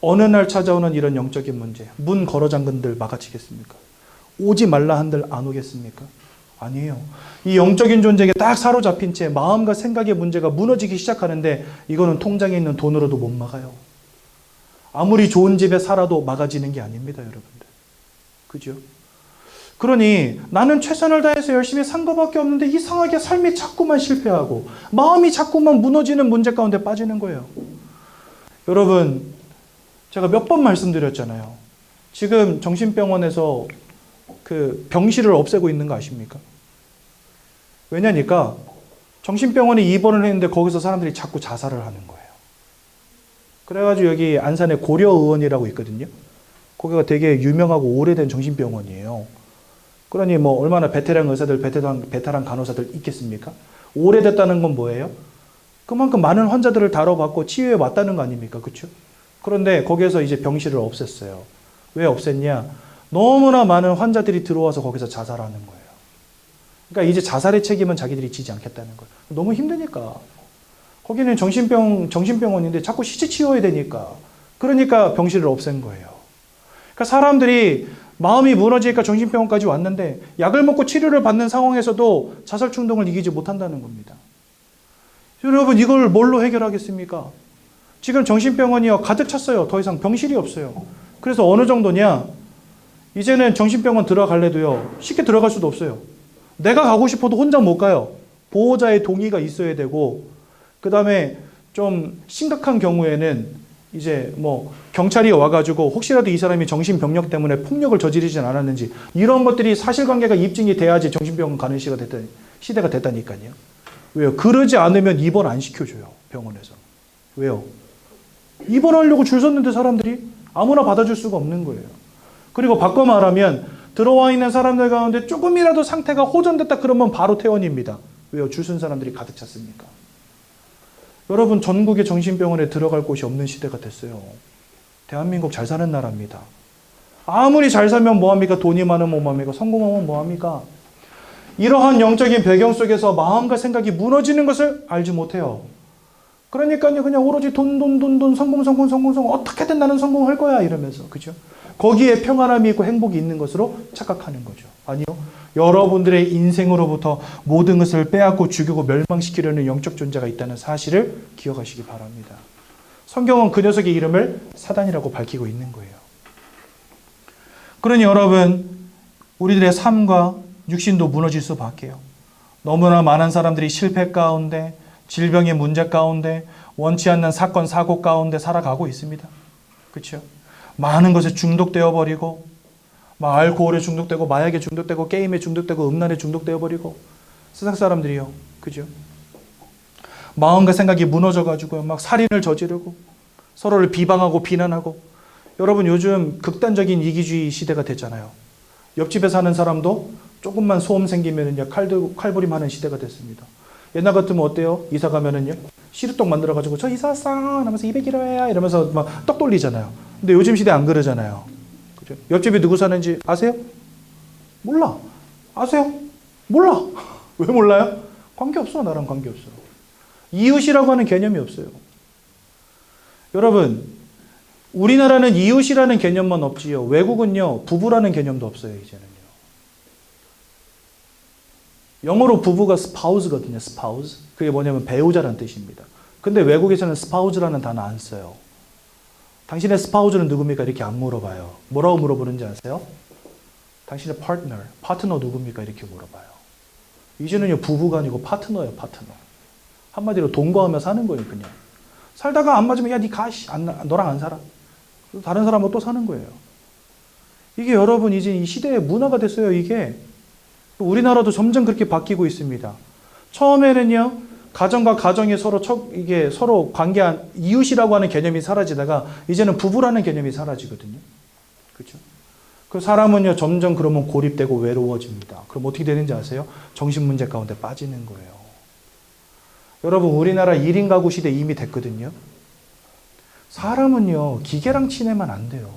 어느 날 찾아오는 이런 영적인 문제, 문 걸어 잠근들 막아치겠습니까? 오지 말라 한들 안 오겠습니까? 아니에요. 이 영적인 존재에게 딱 사로잡힌 채 마음과 생각의 문제가 무너지기 시작하는데 이거는 통장에 있는 돈으로도 못 막아요. 아무리 좋은 집에 살아도 막아지는 게 아닙니다, 여러분들. 그죠? 그러니 나는 최선을 다해서 열심히 산 것밖에 없는데 이상하게 삶이 자꾸만 실패하고 마음이 자꾸만 무너지는 문제 가운데 빠지는 거예요. 여러분, 제가 몇 번 말씀드렸잖아요. 지금 정신병원에서 그 병실을 없애고 있는 거 아십니까? 왜냐니까 정신병원에 입원을 했는데 거기서 사람들이 자꾸 자살을 하는 거예요. 그래가지고 여기 안산에 고려의원이라고 있거든요. 거기가 되게 유명하고 오래된 정신병원이에요. 그러니 뭐 얼마나 베테랑 의사들, 베테랑 간호사들 있겠습니까? 오래됐다는 건 뭐예요? 그만큼 많은 환자들을 다뤄봤고 치유해 왔다는 거 아닙니까? 그렇죠? 그런데 거기에서 이제 병실을 없앴어요. 왜 없앴냐? 너무나 많은 환자들이 들어와서 거기서 자살하는 거예요. 그러니까 이제 자살의 책임은 자기들이 지지 않겠다는 거예요. 너무 힘드니까. 거기는 정신병원인데 자꾸 시체 치워야 되니까. 그러니까 병실을 없앤 거예요. 그러니까 사람들이 마음이 무너지니까 정신병원까지 왔는데 약을 먹고 치료를 받는 상황에서도 자살 충동을 이기지 못한다는 겁니다. 여러분 이걸 뭘로 해결하겠습니까? 지금 정신병원이요 가득 찼어요. 더 이상 병실이 없어요. 그래서 어느 정도냐? 이제는 정신병원 들어갈래도요 쉽게 들어갈 수도 없어요. 내가 가고 싶어도 혼자 못 가요. 보호자의 동의가 있어야 되고 그 다음에 좀 심각한 경우에는 이제 뭐 경찰이 와가지고 혹시라도 이 사람이 정신병력 때문에 폭력을 저지르진 않았는지 이런 것들이 사실관계가 입증이 돼야지 정신병원 가는 시대가 됐다니까요. 왜요? 그러지 않으면 입원 안 시켜줘요. 병원에서. 왜요? 입원하려고 줄 섰는데 사람들이 아무나 받아줄 수가 없는 거예요. 그리고 바꿔 말하면 들어와 있는 사람들 가운데 조금이라도 상태가 호전됐다 그러면 바로 퇴원입니다. 왜요? 줄 쓴 사람들이 가득 찼으니까. 여러분 전국의 정신병원에 들어갈 곳이 없는 시대가 됐어요. 대한민국 잘 사는 나라입니다. 아무리 잘 살면 뭐합니까? 돈이 많으면 뭐합니까? 성공하면 뭐합니까? 이러한 영적인 배경 속에서 마음과 생각이 무너지는 것을 알지 못해요. 그러니까요, 그냥 오로지 돈, 성공, 어떻게든 나는 성공할 거야, 이러면서. 그죠? 거기에 평안함이 있고 행복이 있는 것으로 착각하는 거죠. 아니요. 여러분들의 인생으로부터 모든 것을 빼앗고 죽이고 멸망시키려는 영적 존재가 있다는 사실을 기억하시기 바랍니다. 성경은 그 녀석의 이름을 사단이라고 밝히고 있는 거예요. 그러니 여러분, 우리들의 삶과 육신도 무너질 수밖에요. 너무나 많은 사람들이 실패 가운데, 질병의 문제 가운데, 원치 않는 사건, 사고 가운데 살아가고 있습니다. 그렇죠? 많은 것에 중독되어 버리고, 알코올에 중독되고, 마약에 중독되고, 게임에 중독되고, 음란에 중독되어 버리고, 세상 사람들이요. 그죠? 마음과 생각이 무너져가지고 막 살인을 저지르고, 서로를 비방하고 비난하고. 여러분, 요즘 극단적인 이기주의 시대가 됐잖아요. 옆집에 사는 사람도 조금만 소음 생기면은요, 칼부림하는 시대가 됐습니다. 옛날 같으면 어때요? 이사 가면은요, 시루떡 만들어가지고 저 이사 왔어 하면서 201호야 이러면서 막 떡 돌리잖아요. 근데 요즘 시대 안 그러잖아요. 그죠? 옆집에 누구 사는지 아세요? 몰라. 아세요? 몰라. 왜 몰라요? 관계없어. 나랑 관계없어. 이웃이라고 하는 개념이 없어요. 여러분, 우리나라는 이웃이라는 개념만 없지요. 외국은요, 부부라는 개념도 없어요, 이제는요. 영어로 부부가 spouse거든요, spouse. 그게 뭐냐면 배우자라는 뜻입니다. 근데 외국에서는 spouse라는 단어 안 써요. 당신의 spouse는 누굽니까? 이렇게 안 물어봐요. 뭐라고 물어보는지 아세요? 당신의 파트너 누굽니까? 이렇게 물어봐요. 이제는요, 부부가 아니고 파트너예요, 파트너. 한마디로 동거하며 사는 거예요, 그냥. 살다가 안 맞으면 야, 니 가, 너랑 안 살아. 다른 사람하고 또 사는 거예요. 이게 여러분 이제 이 시대의 문화가 됐어요, 이게. 우리나라도 점점 그렇게 바뀌고 있습니다. 처음에는요, 가정과 가정이 서로 관계한 이웃이라고 하는 개념이 사라지다가 이제는 부부라는 개념이 사라지거든요. 그렇죠? 그 사람은요, 점점 그러면 고립되고 외로워집니다. 그럼 어떻게 되는지 아세요? 정신문제 가운데 빠지는 거예요. 여러분, 우리나라 1인 가구 시대 이미 됐거든요. 사람은요, 기계랑 친해만 안 돼요.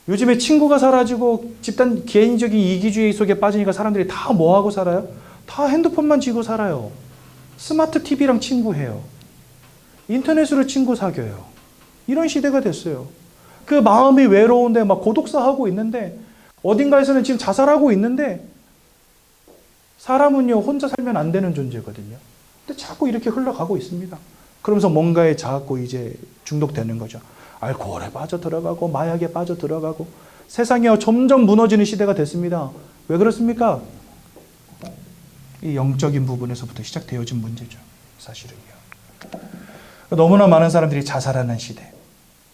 요즘에 친구가 사라지고 집단 개인적인 이기주의 속에 빠지니까 사람들이 다 뭐하고 살아요? 다 핸드폰만 쥐고 살아요. 스마트 TV랑 친구해요. 인터넷으로 친구 사귀어요. 이런 시대가 됐어요. 그 마음이 외로운데 막 고독사하고 있는데, 어딘가에서는 지금 자살하고 있는데, 사람은요, 혼자 살면 안 되는 존재거든요. 근데 자꾸 이렇게 흘러가고 있습니다. 그러면서 뭔가에 자꾸 이제 중독되는 거죠. 알코올에 빠져 들어가고, 마약에 빠져 들어가고, 세상이 점점 무너지는 시대가 됐습니다. 왜 그렇습니까? 이 영적인 부분에서부터 시작되어진 문제죠. 사실은요. 너무나 많은 사람들이 자살하는 시대.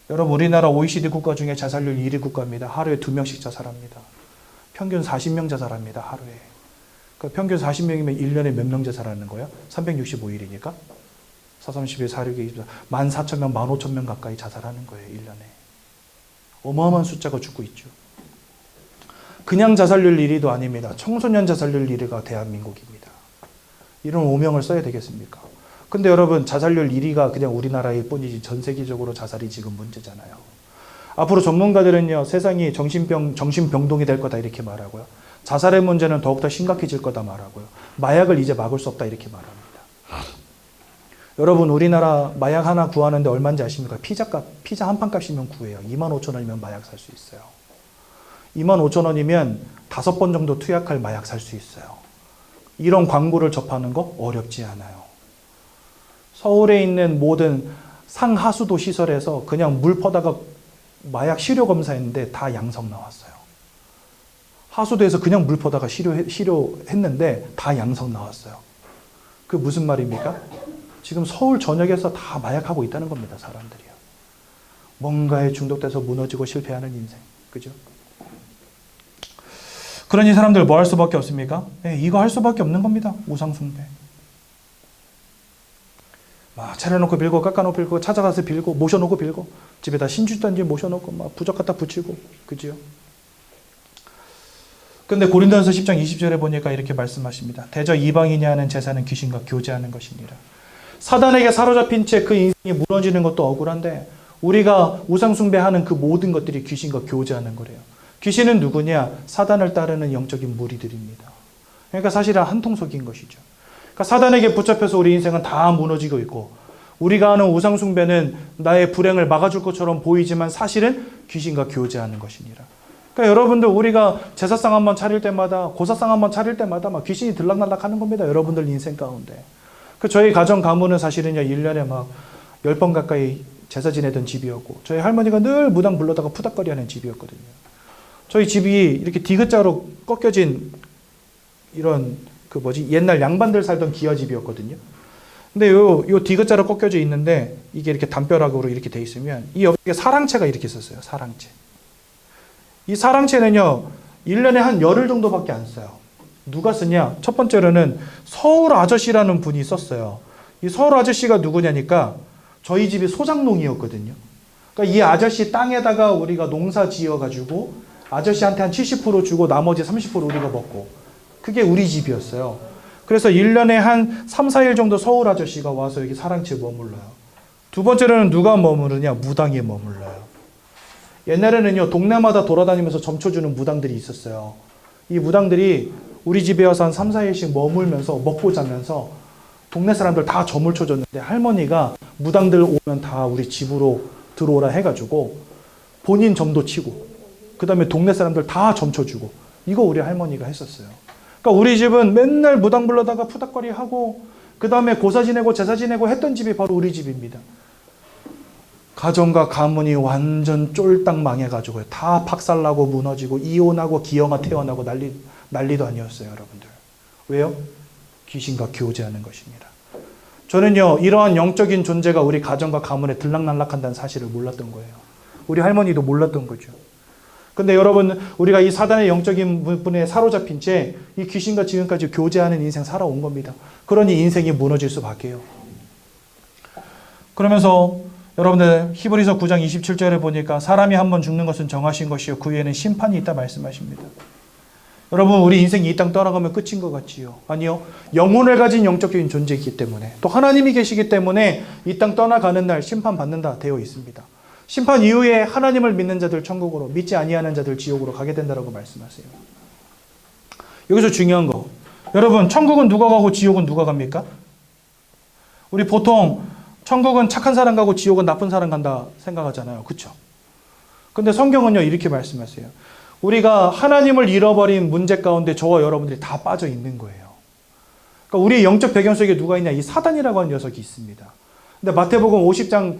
여러분, 우리나라 OECD 국가 중에 자살률 1위 국가입니다. 하루에 2명씩 자살합니다. 평균 40명 자살합니다. 하루에. 그러니까 평균 40명이면 1년에 몇 명 자살하는 거예요? 365일이니까. 4, 31, 4, 6, 24, 14,000명, 15,000명 가까이 자살하는 거예요. 1년에. 어마어마한 숫자가 죽고 있죠. 그냥 자살률 1위도 아닙니다. 청소년 자살률 1위가 대한민국입니다. 이런 오명을 써야 되겠습니까? 근데 여러분, 자살률 1위가 그냥 우리나라일 뿐이지 전 세계적으로 자살이 지금 문제잖아요. 앞으로 전문가들은요, 세상이 정신병동이 될 거다 이렇게 말하고요. 자살의 문제는 더욱더 심각해질 거다 말하고요. 마약을 이제 막을 수 없다 이렇게 말합니다. 여러분, 우리나라 마약 하나 구하는데 얼마인지 아십니까? 피자 한 판 값이면 구해요. 25,000원이면 마약 살 수 있어요. 25,000원이면 5번 정도 투약할 마약 살 수 있어요. 이런 광고를 접하는 거 어렵지 않아요. 서울에 있는 모든 상하수도 시설에서 그냥 물 퍼다가 마약 시료 검사했는데 다 양성 나왔어요. 하수도에서 그냥 물 퍼다가 시료했는데 다 양성 나왔어요. 그 무슨 말입니까? 지금 서울 전역에서 다 마약하고 있다는 겁니다, 사람들이요. 뭔가에 중독돼서 무너지고 실패하는 인생. 그죠? 그러니 사람들 뭐 할 수밖에 없습니까? 네, 이거 할 수밖에 없는 겁니다. 우상숭배. 막 차려놓고 빌고, 깎아놓고 빌고, 찾아가서 빌고, 모셔놓고 빌고, 집에다 신주단지 모셔놓고, 막 부적 갖다 붙이고, 그지요? 근데 고린도전서 10장 20절에 보니까 이렇게 말씀하십니다. 대저 이방인이 하는 제사는 귀신과 교제하는 것이니라. 사단에게 사로잡힌 채 그 인생이 무너지는 것도 억울한데, 우리가 우상숭배하는 그 모든 것들이 귀신과 교제하는 거래요. 귀신은 누구냐? 사단을 따르는 영적인 무리들입니다. 그러니까 사실은 한통속인 것이죠. 그러니까 사단에게 붙잡혀서 우리 인생은 다 무너지고 있고, 우리가 하는 우상숭배는 나의 불행을 막아줄 것처럼 보이지만 사실은 귀신과 교제하는 것이니라. 그러니까 여러분들, 우리가 제사상 한번 차릴 때마다, 고사상 한번 차릴 때마다 막 귀신이 들락날락 하는 겁니다. 여러분들 인생 가운데. 저희 가정 가문은 사실은요, 1년에 막 10번 가까이 제사 지내던 집이었고, 저희 할머니가 늘 무당 불러다가 푸닥거리 하는 집이었거든요. 저희 집이 이렇게 디귿자로 꺾여진 이런 옛날 양반들 살던 기와집이었거든요. 근데 요 디귿자로 꺾여져 있는데 이게 이렇게 담벼락으로 이렇게 돼 있으면 이 옆에 사랑채가 이렇게 있었어요. 사랑채. 이 사랑채는요, 1년에 한 열흘 정도밖에 안 써요. 누가 쓰냐? 첫 번째로는 서울 아저씨라는 분이 썼어요. 이 서울 아저씨가 누구냐니까 저희 집이 소장농이었거든요. 그러니까 이 아저씨 땅에다가 우리가 농사 지어가지고 아저씨한테 한 70% 주고 나머지 30% 우리가 먹고, 그게 우리 집이었어요. 그래서 1년에 한 3, 4일 정도 서울 아저씨가 와서 여기 사랑채에 머물러요. 두 번째로는 누가 머무르냐? 무당이 머물러요. 옛날에는요, 동네마다 돌아다니면서 점쳐주는 무당들이 있었어요. 이 무당들이 우리 집에 와서 한 3, 4일씩 머물면서 먹고 자면서 동네 사람들 다 점을 쳐줬는데, 할머니가 무당들 오면 다 우리 집으로 들어오라 해가지고 본인 점도 치고, 그 다음에 동네 사람들 다 점 쳐주고, 이거 우리 할머니가 했었어요. 그러니까 우리 집은 맨날 무당 불러다가 푸닥거리 하고, 그 다음에 고사 지내고 제사 지내고 했던 집이 바로 우리 집입니다. 가정과 가문이 완전 쫄딱 망해가지고 다 박살나고 무너지고 이혼하고 기형아 태어나고 난리도 아니었어요, 여러분들. 왜요? 귀신과 교제하는 것입니다. 저는요, 이러한 영적인 존재가 우리 가정과 가문에 들락날락한다는 사실을 몰랐던 거예요. 우리 할머니도 몰랐던 거죠. 근데 여러분, 우리가 이 사단의 영적인 부분에 사로잡힌 채 이 귀신과 지금까지 교제하는 인생 살아온 겁니다. 그러니 인생이 무너질 수밖에요. 그러면서 여러분들, 히브리서 9장 27절에 보니까 사람이 한번 죽는 것은 정하신 것이요 그 후에는 심판이 있다 말씀하십니다. 여러분, 우리 인생이 이 땅 떠나가면 끝인 것 같지요? 아니요. 영혼을 가진 영적인 존재이기 때문에, 또 하나님이 계시기 때문에 이 땅 떠나가는 날 심판받는다 되어 있습니다. 심판 이후에 하나님을 믿는 자들 천국으로, 믿지 아니하는 자들 지옥으로 가게 된다라고 말씀하세요. 여기서 중요한 거, 여러분, 천국은 누가 가고 지옥은 누가 갑니까? 우리 보통 천국은 착한 사람 가고 지옥은 나쁜 사람 간다 생각하잖아요. 그렇죠? 근데 성경은요, 이렇게 말씀하세요. 우리가 하나님을 잃어버린 문제 가운데 저와 여러분들이 다 빠져 있는 거예요. 그러니까 우리의 영적 배경 속에 누가 있냐? 이 사단이라고 하는 녀석이 있습니다. 근데 마태복음 24장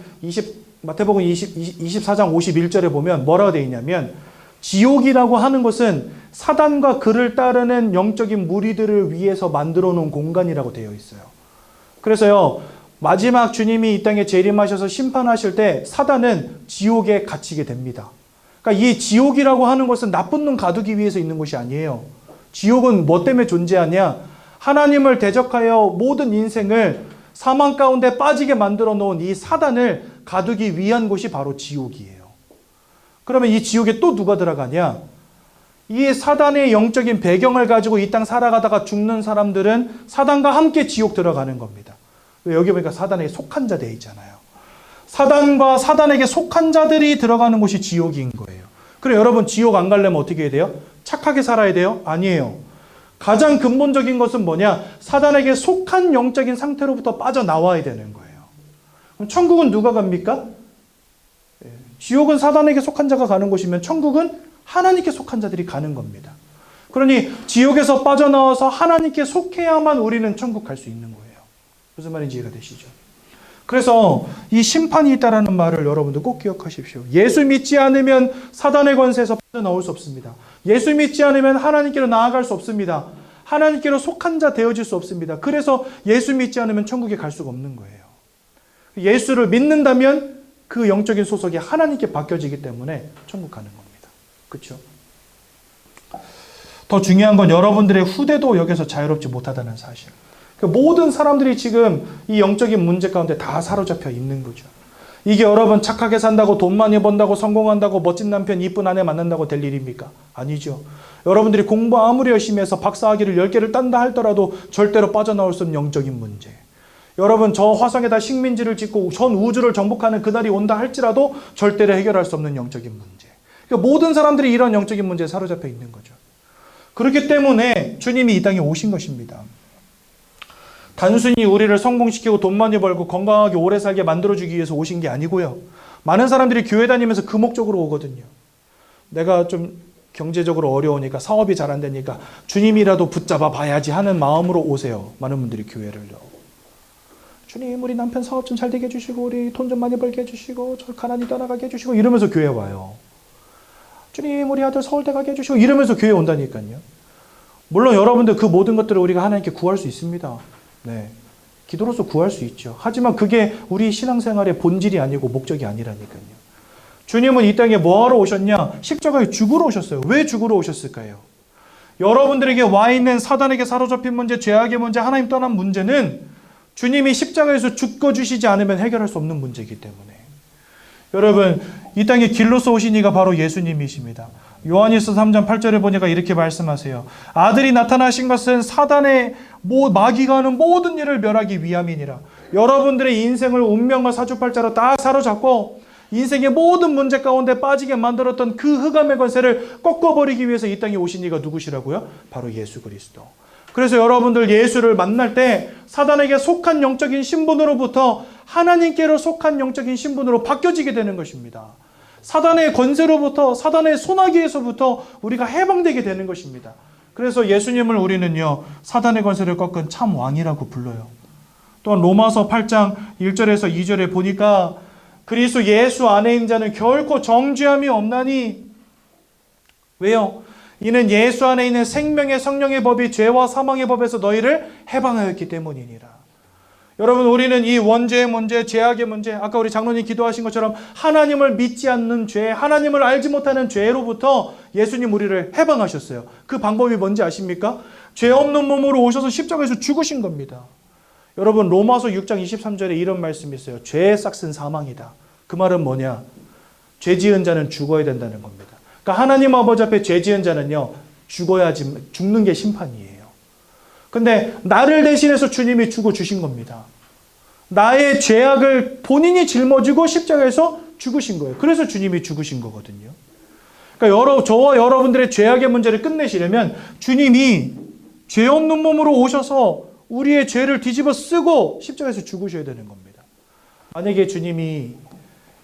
51절에 보면 뭐라고 되어 있냐면, 지옥이라고 하는 것은 사단과 그를 따르는 영적인 무리들을 위해서 만들어 놓은 공간이라고 되어 있어요. 그래서요, 마지막 주님이 이 땅에 재림하셔서 심판하실 때 사단은 지옥에 갇히게 됩니다. 그러니까 이 지옥이라고 하는 것은 나쁜 놈 가두기 위해서 있는 것이 아니에요. 지옥은 뭐 때문에 존재하냐? 하나님을 대적하여 모든 인생을 사망 가운데 빠지게 만들어 놓은 이 사단을 가두기 위한 곳이 바로 지옥이에요. 그러면 이 지옥에 또 누가 들어가냐? 이 사단의 영적인 배경을 가지고 이 땅 살아가다가 죽는 사람들은 사단과 함께 지옥 들어가는 겁니다. 왜? 여기 보니까 사단에게 속한 자 되어 있잖아요. 사단과 사단에게 속한 자들이 들어가는 곳이 지옥인 거예요. 그래, 여러분, 지옥 안 가려면 어떻게 해야 돼요? 착하게 살아야 돼요? 아니에요. 가장 근본적인 것은 뭐냐? 사단에게 속한 영적인 상태로부터 빠져나와야 되는 거예요. 그럼 천국은 누가 갑니까? 지옥은 사단에게 속한 자가 가는 곳이면 천국은 하나님께 속한 자들이 가는 겁니다. 그러니 지옥에서 빠져나와서 하나님께 속해야만 우리는 천국 갈 수 있는 거예요. 무슨 말인지 이해가 되시죠? 그래서 이 심판이 있다라는 말을 여러분들 꼭 기억하십시오. 예수 믿지 않으면 사단의 권세에서 빠져나올 수 없습니다. 예수 믿지 않으면 하나님께로 나아갈 수 없습니다. 하나님께로 속한 자 되어질 수 없습니다. 그래서 예수 믿지 않으면 천국에 갈 수가 없는 거예요. 예수를 믿는다면 그 영적인 소속이 하나님께 바뀌어지기 때문에 천국 가는 겁니다. 그렇죠? 더 중요한 건 여러분들의 후대도 여기서 자유롭지 못하다는 사실. 모든 사람들이 지금 이 영적인 문제 가운데 다 사로잡혀 있는 거죠. 이게 여러분 착하게 산다고 돈 많이 번다고 성공한다고 멋진 남편 이쁜 아내 만난다고 될 일입니까? 아니죠. 여러분들이 공부 아무리 열심히 해서 박사학위를 10개를 딴다 할더라도 절대로 빠져나올 수 없는 영적인 문제. 여러분, 저 화성에다 식민지를 짓고 전 우주를 정복하는 그날이 온다 할지라도 절대로 해결할 수 없는 영적인 문제. 그러니까 모든 사람들이 이런 영적인 문제에 사로잡혀 있는 거죠. 그렇기 때문에 주님이 이 땅에 오신 것입니다. 단순히 우리를 성공시키고 돈 많이 벌고 건강하게 오래 살게 만들어주기 위해서 오신 게 아니고요. 많은 사람들이 교회 다니면서 그 목적으로 오거든요. 내가 좀 경제적으로 어려우니까, 사업이 잘 안 되니까 주님이라도 붙잡아 봐야지 하는 마음으로 오세요. 많은 분들이 교회를요. 주님, 우리 남편 사업 좀 잘 되게 해주시고, 우리 돈 좀 많이 벌게 해주시고, 저 가난이 떠나가게 해주시고, 이러면서 교회 와요. 주님, 우리 아들 서울대 가게 해주시고, 이러면서 교회 온다니까요. 물론 여러분들 그 모든 것들을 우리가 하나님께 구할 수 있습니다. 네, 기도로서 구할 수 있죠. 하지만 그게 우리 신앙생활의 본질이 아니고 목적이 아니라니까요. 주님은 이 땅에 뭐하러 오셨냐? 십자가에 죽으러 오셨어요. 왜 죽으러 오셨을까요? 여러분들에게 와 있는 사단에게 사로잡힌 문제, 죄악의 문제, 하나님 떠난 문제는 주님이 십자가에서 죽어주시지 않으면 해결할 수 없는 문제이기 때문에. 여러분, 이 땅에 길로서 오신 이가 바로 예수님이십니다. 요한일서 3장 8절에 보니까 이렇게 말씀하세요. 아들이 나타나신 것은 사단의 마귀가 하는 모든 일을 멸하기 위함이니라. 여러분들의 인생을 운명과 사주팔자로 다 사로잡고 인생의 모든 문제 가운데 빠지게 만들었던 그 흑암의 권세를 꺾어버리기 위해서 이 땅에 오신 이가 누구시라고요? 바로 예수 그리스도. 그래서 여러분들 예수를 만날 때 사단에게 속한 영적인 신분으로부터 하나님께로 속한 영적인 신분으로 바뀌어지게 되는 것입니다. 사단의 권세로부터, 사단의 소나기에서부터 우리가 해방되게 되는 것입니다. 그래서 예수님을 우리는요, 사단의 권세를 꺾은 참 왕이라고 불러요. 또한 로마서 8장 1절에서 2절에 보니까 그리스도 예수 안에 있는 자는 결코 정죄함이 없나니. 왜요? 이는 예수 안에 있는 생명의 성령의 법이 죄와 사망의 법에서 너희를 해방하였기 때문이니라. 여러분, 우리는 이 원죄의 문제, 죄악의 문제, 아까 우리 장로님 기도하신 것처럼 하나님을 믿지 않는 죄, 하나님을 알지 못하는 죄로부터 예수님 우리를 해방하셨어요. 그 방법이 뭔지 아십니까? 죄 없는 몸으로 오셔서 십자가에서 죽으신 겁니다. 여러분, 로마서 6장 23절에 이런 말씀이 있어요. 죄의 싹은 사망이다. 그 말은 뭐냐? 죄 지은 자는 죽어야 된다는 겁니다. 그러니까 하나님 아버지 앞에 죄 지은 자는요, 죽어야지, 죽는 게 심판이에요. 근데 나를 대신해서 주님이 죽어주신 겁니다. 나의 죄악을 본인이 짊어지고 십자가에서 죽으신 거예요. 그래서 주님이 죽으신 거거든요. 그러니까 저와 여러분들의 죄악의 문제를 끝내시려면 주님이 죄 없는 몸으로 오셔서 우리의 죄를 뒤집어 쓰고 십자가에서 죽으셔야 되는 겁니다. 만약에 주님이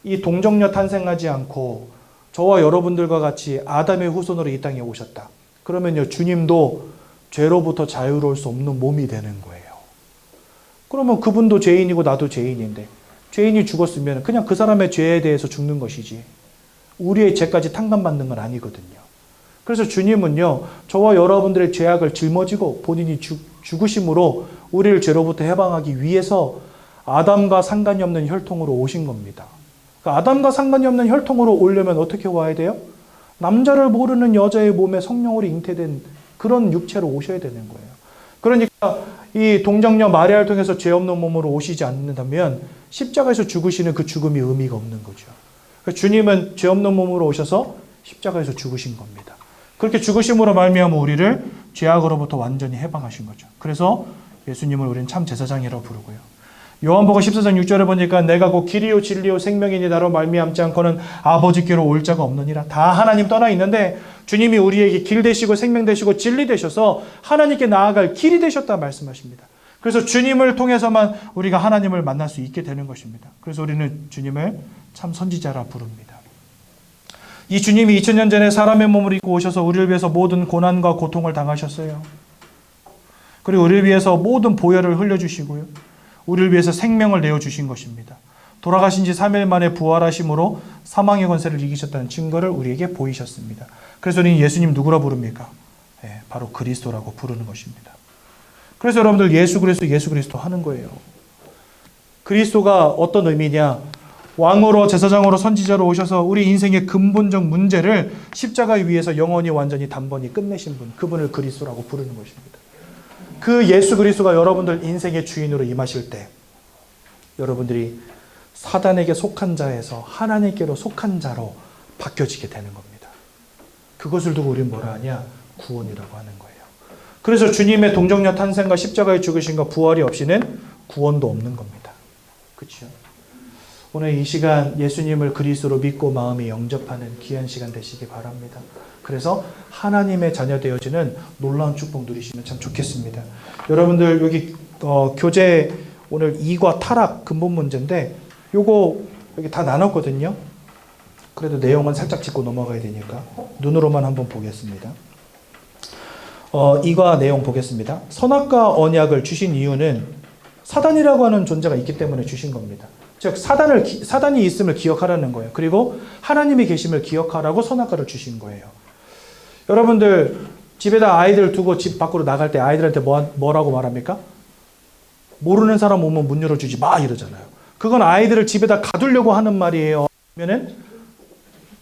이 동정녀 탄생하지 않고 저와 여러분들과 같이 아담의 후손으로 이 땅에 오셨다. 그러면요, 주님도 죄로부터 자유로울 수 없는 몸이 되는 거예요. 그러면 그분도 죄인이고 나도 죄인인데, 죄인이 죽었으면 그냥 그 사람의 죄에 대해서 죽는 것이지 우리의 죄까지 탕감받는 건 아니거든요. 그래서 주님은요, 저와 여러분들의 죄악을 짊어지고 본인이 죽으심으로 우리를 죄로부터 해방하기 위해서 아담과 상관이 없는 혈통으로 오신 겁니다. 그러니까 아담과 상관이 없는 혈통으로 오려면 어떻게 와야 돼요? 남자를 모르는 여자의 몸에 성령으로 잉태된 그런 육체로 오셔야 되는 거예요. 그러니까 이 동정녀 마리아를 통해서 죄 없는 몸으로 오시지 않는다면 십자가에서 죽으시는 그 죽음이 의미가 없는 거죠. 그러니까 주님은 죄 없는 몸으로 오셔서 십자가에서 죽으신 겁니다. 그렇게 죽으심으로 말미암아 우리를 죄악으로부터 완전히 해방하신 거죠. 그래서 예수님을 우리는 참 제사장이라고 부르고요. 요한복음 14장 6절에 보니까 내가 곧 길이요 진리요 생명이니 나로 말미암지 않고는 아버지께로 올 자가 없느니라. 다 하나님 떠나 있는데 주님이 우리에게 길 되시고 생명 되시고 진리 되셔서 하나님께 나아갈 길이 되셨다 말씀하십니다. 그래서 주님을 통해서만 우리가 하나님을 만날 수 있게 되는 것입니다. 그래서 우리는 주님을 참 선지자라 부릅니다. 이 주님이 2000년 전에 사람의 몸을 입고 오셔서 우리를 위해서 모든 고난과 고통을 당하셨어요. 그리고 우리를 위해서 모든 보혈을 흘려주시고요. 우리를 위해서 생명을 내어주신 것입니다. 돌아가신 지 3일 만에 부활하심으로 사망의 권세를 이기셨다는 증거를 우리에게 보이셨습니다. 그래서 우리는 예수님 누구라 부릅니까? 바로 그리스도라고 부르는 것입니다. 그래서 여러분들 예수 그리스도 하는 거예요. 그리스도가 어떤 의미냐? 왕으로 제사장으로 선지자로 오셔서 우리 인생의 근본적 문제를 십자가 위에서 영원히 완전히 단번히 끝내신 분, 그분을 그리스도라고 부르는 것입니다. 그 예수 그리스도가 여러분들 인생의 주인으로 임하실 때 여러분들이 사단에게 속한 자에서 하나님께로 속한 자로 바뀌어지게 되는 겁니다. 그것을 두고 우리는 뭐라 하냐? 구원이라고 하는 거예요. 그래서 주님의 동정녀 탄생과 십자가의 죽으심과 부활이 없이는 구원도 없는 겁니다. 그렇죠? 오늘 이 시간 예수님을 그리스도로 믿고 마음에 영접하는 귀한 시간 되시기 바랍니다. 그래서 하나님의 자녀 되어지는 놀라운 축복 누리시면 참 좋겠습니다. 여러분들 여기 교재 오늘 이과 타락 근본 문제인데 요거 여기 다 나눴거든요. 그래도 내용은 살짝 짚고 넘어가야 되니까 눈으로만 한번 보겠습니다. 이과 내용 보겠습니다. 선악과 언약을 주신 이유는 사단이라고 하는 존재가 있기 때문에 주신 겁니다. 즉 사단이 있음을 기억하라는 거예요. 그리고 하나님이 계심을 기억하라고 선악과를 주신 거예요. 여러분들 집에다 아이들 두고 집 밖으로 나갈 때 아이들한테 뭐라고 말합니까? 모르는 사람 오면 문 열어주지 마 이러잖아요. 그건 아이들을 집에다 가두려고 하는 말이에요. 그러면은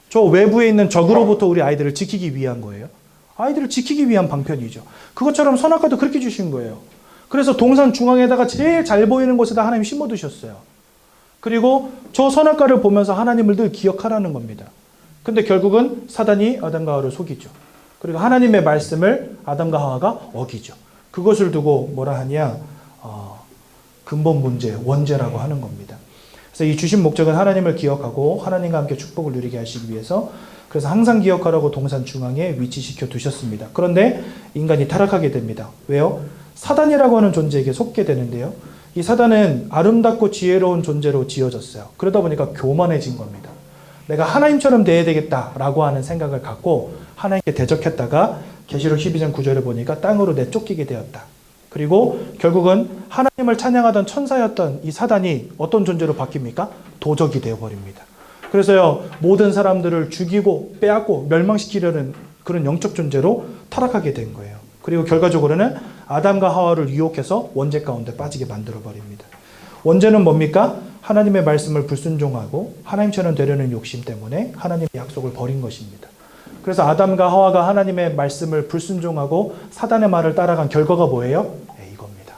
저 외부에 있는 적으로부터 우리 아이들을 지키기 위한 거예요. 아이들을 지키기 위한 방편이죠. 그것처럼 선악과도 그렇게 주신 거예요. 그래서 동산 중앙에다가 제일 잘 보이는 곳에다 하나님 심어두셨어요. 그리고 저 선악과를 보면서 하나님을 늘 기억하라는 겁니다. 근데 결국은 사단이 아담과 하와를 속이죠. 그리고 하나님의 말씀을 아담과 하와가 어기죠. 그것을 두고 뭐라 하냐? 근본 문제, 원죄라고 하는 겁니다. 그래서 이 주신 목적은 하나님을 기억하고 하나님과 함께 축복을 누리게 하시기 위해서 그래서 항상 기억하라고 동산 중앙에 위치시켜 두셨습니다. 그런데 인간이 타락하게 됩니다. 왜요? 사단이라고 하는 존재에게 속게 되는데요. 이 사단은 아름답고 지혜로운 존재로 지어졌어요. 그러다 보니까 교만해진 겁니다. 내가 하나님처럼 돼야 되겠다라고 하는 생각을 갖고 하나님께 대적했다가 계시록 12장 9절에 보니까 땅으로 내쫓기게 되었다. 그리고 결국은 하나님을 찬양하던 천사였던 이 사단이 어떤 존재로 바뀝니까? 도적이 되어버립니다. 그래서요, 모든 사람들을 죽이고 빼앗고 멸망시키려는 그런 영적 존재로 타락하게 된 거예요. 그리고 결과적으로는 아담과 하와를 유혹해서 원죄 가운데 빠지게 만들어버립니다. 원죄는 뭡니까? 하나님의 말씀을 불순종하고 하나님처럼 되려는 욕심 때문에 하나님의 약속을 버린 것입니다. 그래서 아담과 하와가 하나님의 말씀을 불순종하고 사단의 말을 따라간 결과가 뭐예요? 네, 이겁니다.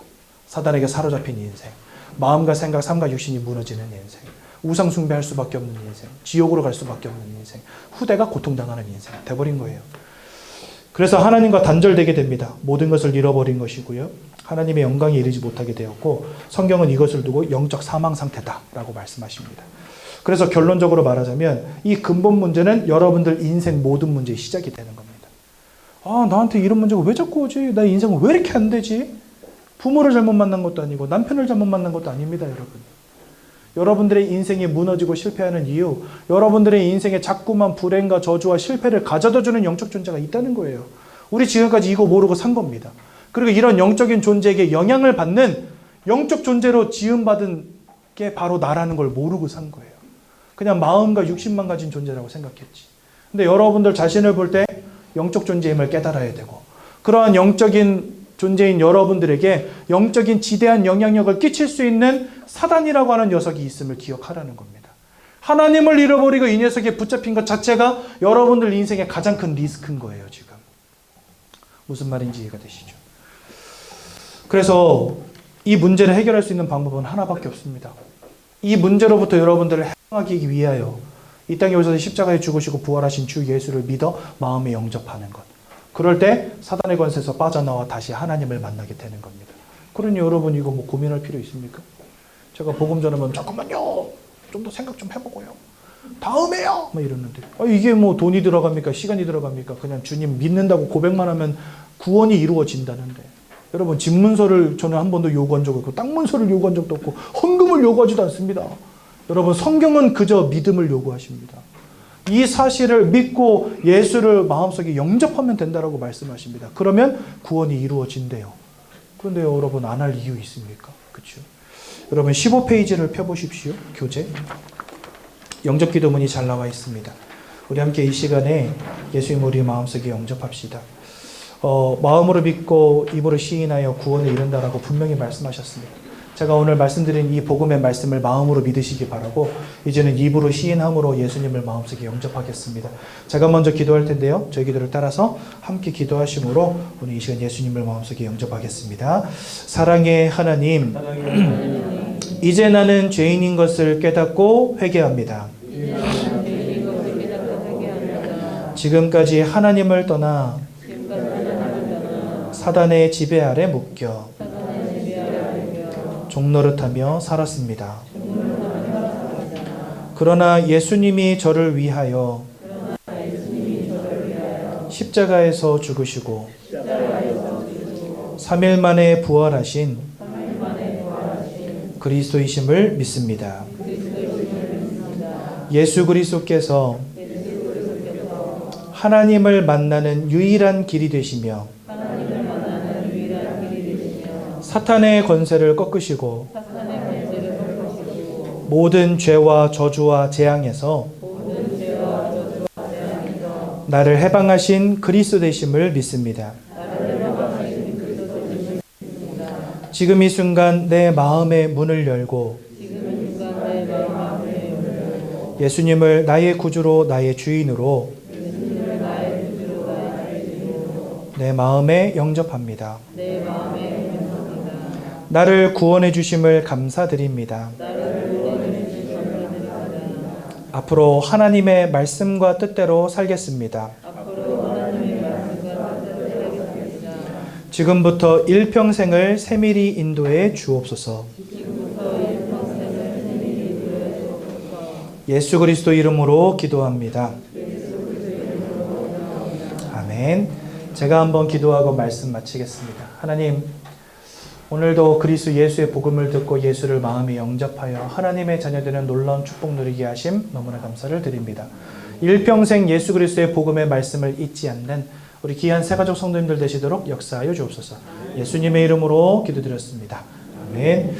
사단에게 사로잡힌 인생, 마음과 생각, 삶과 육신이 무너지는 인생, 우상 숭배할 수밖에 없는 인생, 지옥으로 갈 수밖에 없는 인생, 후대가 고통당하는 인생 돼버린 거예요. 그래서 하나님과 단절되게 됩니다. 모든 것을 잃어버린 것이고요. 하나님의 영광에 이르지 못하게 되었고 성경은 이것을 두고 영적 사망 상태다라고 말씀하십니다. 그래서 결론적으로 말하자면 이 근본 문제는 여러분들 인생 모든 문제의 시작이 되는 겁니다. 아, 나한테 이런 문제가 왜 자꾸 오지? 나 인생은 왜 이렇게 안 되지? 부모를 잘못 만난 것도 아니고 남편을 잘못 만난 것도 아닙니다, 여러분. 여러분들의 인생이 무너지고 실패하는 이유, 여러분들의 인생에 자꾸만 불행과 저주와 실패를 가져다주는 영적 존재가 있다는 거예요. 우리 지금까지 이거 모르고 산 겁니다. 그리고 이런 영적인 존재에게 영향을 받는 영적 존재로 지음받은 게 바로 나라는 걸 모르고 산 거예요. 그냥 마음과 육신만 가진 존재라고 생각했지. 근데 여러분들 자신을 볼 때 영적 존재임을 깨달아야 되고, 그러한 영적인 존재인 여러분들에게 영적인 지대한 영향력을 끼칠 수 있는 사단이라고 하는 녀석이 있음을 기억하라는 겁니다. 하나님을 잃어버리고 이 녀석에 붙잡힌 것 자체가 여러분들 인생의 가장 큰 리스크인 거예요, 지금. 무슨 말인지 이해가 되시죠? 그래서 이 문제를 해결할 수 있는 방법은 하나밖에 없습니다. 이 문제로부터 여러분들을 해방하기 위하여 이 땅에 오셔서 십자가에 죽으시고 부활하신 주 예수를 믿어 마음에 영접하는 것. 그럴 때 사단의 권세에서 빠져나와 다시 하나님을 만나게 되는 겁니다. 그러니 여러분 이거 뭐 고민할 필요 있습니까? 제가 복음 전하면 잠깐만요, 좀 더 생각 좀 해보고요, 다음에요 뭐 이러는데, 이게 뭐 돈이 들어갑니까? 시간이 들어갑니까? 그냥 주님 믿는다고 고백만 하면 구원이 이루어진다는데, 여러분 집 문서를 저는 한 번도 요구한 적 없고 땅 문서를 요구한 적도 없고 헌금을 요구하지도 않습니다. 여러분 성경은 그저 믿음을 요구하십니다. 이 사실을 믿고 예수를 마음속에 영접하면 된다라고 말씀하십니다. 그러면 구원이 이루어진대요. 그런데 여러분 안 할 이유 있습니까? 그렇죠? 여러분 15페이지를 펴보십시오. 교재. 영접 기도문이 잘 나와 있습니다. 우리 함께 이 시간에 예수님 우리 마음속에 영접합시다. 마음으로 믿고 입으로 시인하여 구원에 이른다라고 분명히 말씀하셨습니다. 제가 오늘 말씀드린 이 복음의 말씀을 마음으로 믿으시기 바라고 이제는 입으로 시인함으로 예수님을 마음속에 영접하겠습니다. 제가 먼저 기도할 텐데요. 저희 기도를 따라서 함께 기도하심으로 오늘 이 시간 예수님을 마음속에 영접하겠습니다. 사랑의 하나님, 이제 나는 죄인인 것을 깨닫고 회개합니다. 지금까지 하나님을 떠나 사단의 지배 아래 묶여 종노릇하며 살았습니다. 그러나 예수님이 저를 위하여 십자가에서 죽으시고 3일 만에 부활하신 그리스도이심을 믿습니다. 예수 그리스도께서 하나님을 만나는 유일한 길이 되시며 사탄의 권세를 꺾으시고 모든 죄와 저주와 재앙에서 나를 해방하신 그리스도 되심을 믿습니다. 지금 이 순간 내 마음의 문을 열고 예수님을 나의 구주로 나의 주인으로 내 마음에 영접합니다. 나를 구원해 주심을 감사드립니다. 앞으로 하나님의 말씀과 뜻대로 살겠습니다. 지금부터 일평생을 세밀히 인도해 주옵소서. 예수 그리스도 이름으로 기도합니다. 아멘. 제가 한번 기도하고 말씀 마치겠습니다. 하나님, 오늘도 그리스도 예수의 복음을 듣고 예수를 마음에 영접하여 하나님의 자녀되는 놀라운 축복 누리게 하심 너무나 감사를 드립니다. 일평생 예수 그리스도의 복음의 말씀을 잊지 않는 우리 귀한 새가족 성도님들 되시도록 역사하여 주옵소서. 예수님의 이름으로 기도드렸습니다. 아멘.